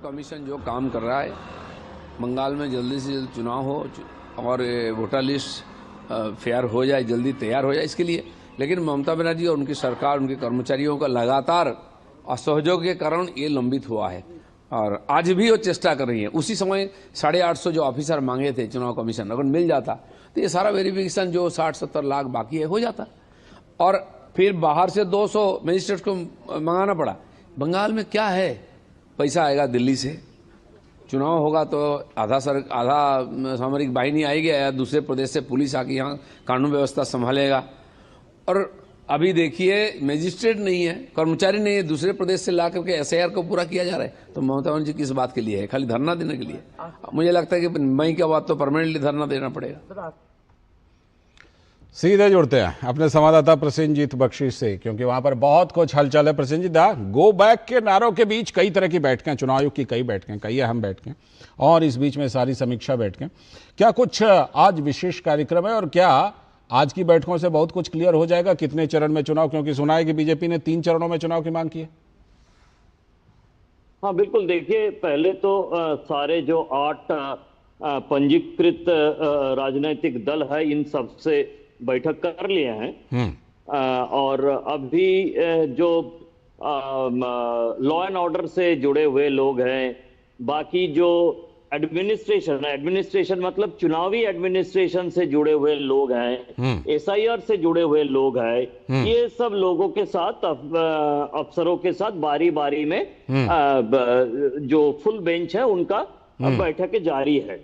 कमीशन जो काम कर रहा है, बंगाल में जल्दी से जल्दी चुनाव हो और वोटर लिस्ट फेयर हो जाए, जल्दी तैयार हो जाए, इसके लिए। लेकिन ममता बनर्जी और उनकी सरकार, उनके कर्मचारियों का लगातार असहयोग के कारण ये लंबित हुआ है और आज भी वो चेष्टा कर रही है। उसी समय 850 जो ऑफिसर मांगे थे चुनाव कमीशन, अगर मिल जाता तो ये सारा वेरिफिकेशन जो 60-70 लाख बाकी है हो जाता, और फिर बाहर से 200 मजिस्ट्रेट को मंगाना पड़ा। बंगाल में क्या है, पैसा आएगा दिल्ली से, चुनाव होगा तो आधा सामरिक बाहिनी आएगी या दूसरे प्रदेश से पुलिस आके यहाँ कानून व्यवस्था संभालेगा। और अभी देखिए मजिस्ट्रेट नहीं है, कर्मचारी नहीं है, दूसरे प्रदेश से ला करके एसआईआर को पूरा किया जा रहा है। तो ममता बनर्जी किस बात के लिए है, खाली धरना देने के लिए? मुझे लगता है कि मई के बाद तो परमानेंटली धरना देना पड़ेगा। सीधे जुड़ते हैं अपने संवाददाता प्रसेनजीत बख्शी से, क्योंकि वहां पर बहुत कुछ हलचल है। प्रसेनजीत दा, गो बैक के नारों के बीच कई तरह की बैठकें, चुनाव आयोग की कई बैठकें, कई अहम बैठकें, और इस बीच में सारी समीक्षा बैठकें, क्या कुछ आज विशेष कार्यक्रम है और क्या आज की बैठकों से बहुत कुछ क्लियर हो जाएगा? कितने चरण में चुनाव, क्योंकि सुना है कि बीजेपी ने 3 चरणों में चुनाव की मांग की है। हाँ बिल्कुल, देखिए पहले तो सारे जो 8 पंजीकृत राजनीतिक दल है इन सब से बैठक कर लिए हैं और अभी जो लॉ एंड ऑर्डर से जुड़े हुए लोग हैं, बाकी जो एडमिनिस्ट्रेशन मतलब चुनावी एडमिनिस्ट्रेशन से जुड़े हुए लोग हैं, एसआईआर से जुड़े हुए लोग हैं, ये सब लोगों के साथ अफसरों के साथ बारी बारी में जो फुल बेंच है उनका बैठक जारी है।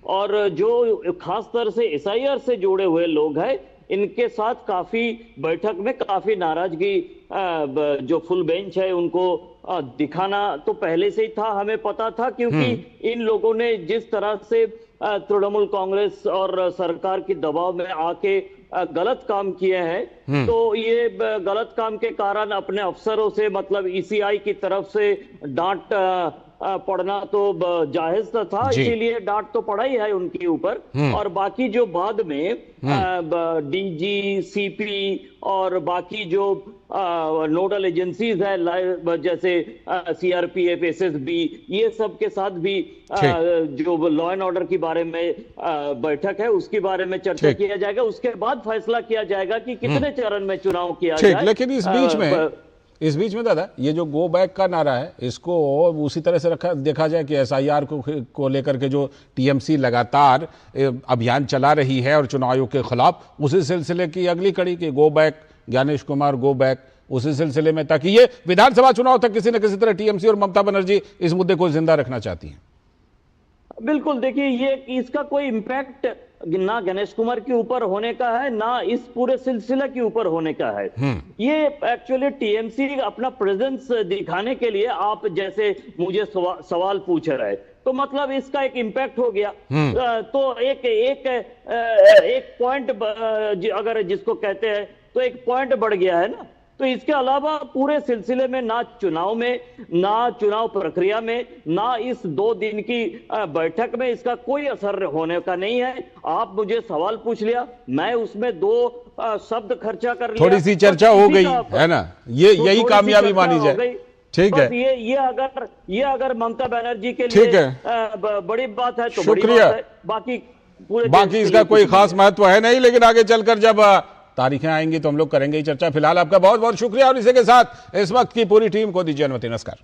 और जो खास तौर से एसआईआर से जुड़े हुए लोग हैं, इनके साथ काफी बैठक में काफी नाराजगी जो फुल बेंच है उनको दिखाना तो पहले से ही था, हमें पता था, क्योंकि इन लोगों ने जिस तरह से तृणमूल कांग्रेस और सरकार के दबाव में आके गलत काम किए हैं, तो ये गलत काम के कारण अपने अफसरों से मतलब ईसीआई की तरफ से डांट पड़ना तो जायज था, इसीलिए डांट तो पड़ा ही है उनके ऊपर। और बाकी जो बाद में डीजी, सीपी और बाकी जो नोडल एजेंसीज है जैसे सीआरपीएफ, एसएसबी, ये सब के साथ भी जो लॉ एंड ऑर्डर के बारे में बैठक है उसके बारे में चर्चा किया जाएगा। उसके बाद फैसला किया जाएगा कि कितने चरण में चुनाव किया जाए। लेकिन इस बीच में दादा ये जो गो बैक का नारा है इसको उसी तरह से देखा जाए कि एसआईआर को लेकर के जो टीएमसी लगातार अभियान चला रही है और चुनाव आयोग के खिलाफ, उसी सिलसिले की अगली कड़ी कि go back, Gyanesh Kumar go back, उसी सिलसिले में, ताकि ये विधानसभा चुनाव तक किसी न किसी तरह टीएमसी और ममता बनर्जी इस मुद्दे को जिंदा रखना चाहती हैं। बिल्कुल, देखिए ये इसका कोई इम्पैक्ट ना गणेश कुमार के ऊपर होने का है, ना इस पूरे सिलसिले के ऊपर होने का है। ये एक्चुअली टीएमसी अपना प्रेजेंस दिखाने के लिए आप जैसे मुझे सवाल पूछ रहे हैं, तो मतलब इसका एक इम्पैक्ट हो गया। तो एक पॉइंट अगर जिसको कहते हैं तो एक पॉइंट बढ़ गया है ना। तो इसके अलावा पूरे सिलसिले में ना चुनाव में, ना चुनाव प्रक्रिया में, ना इस 2 दिन की बैठक में इसका कोई असर होने का नहीं है। आप मुझे सवाल पूछ लिया, मैं उसमें 2 शब्द खर्चा कर लिया, थोड़ी सी चर्चा हो गई है ना, यही कामयाबी मानी जाए। ठीक है, ये अगर ममता बनर्जी के लिए बड़ी बात है तो बड़ी बात है, बाकी इसका कोई खास महत्व है नहीं। लेकिन आगे चलकर जब तारीखें आएंगी तो हम लोग करेंगे ही चर्चा। फिलहाल आपका बहुत बहुत शुक्रिया और इसी के साथ इस वक्त की पूरी टीम को दीजिए अनुमति। नमस्कार।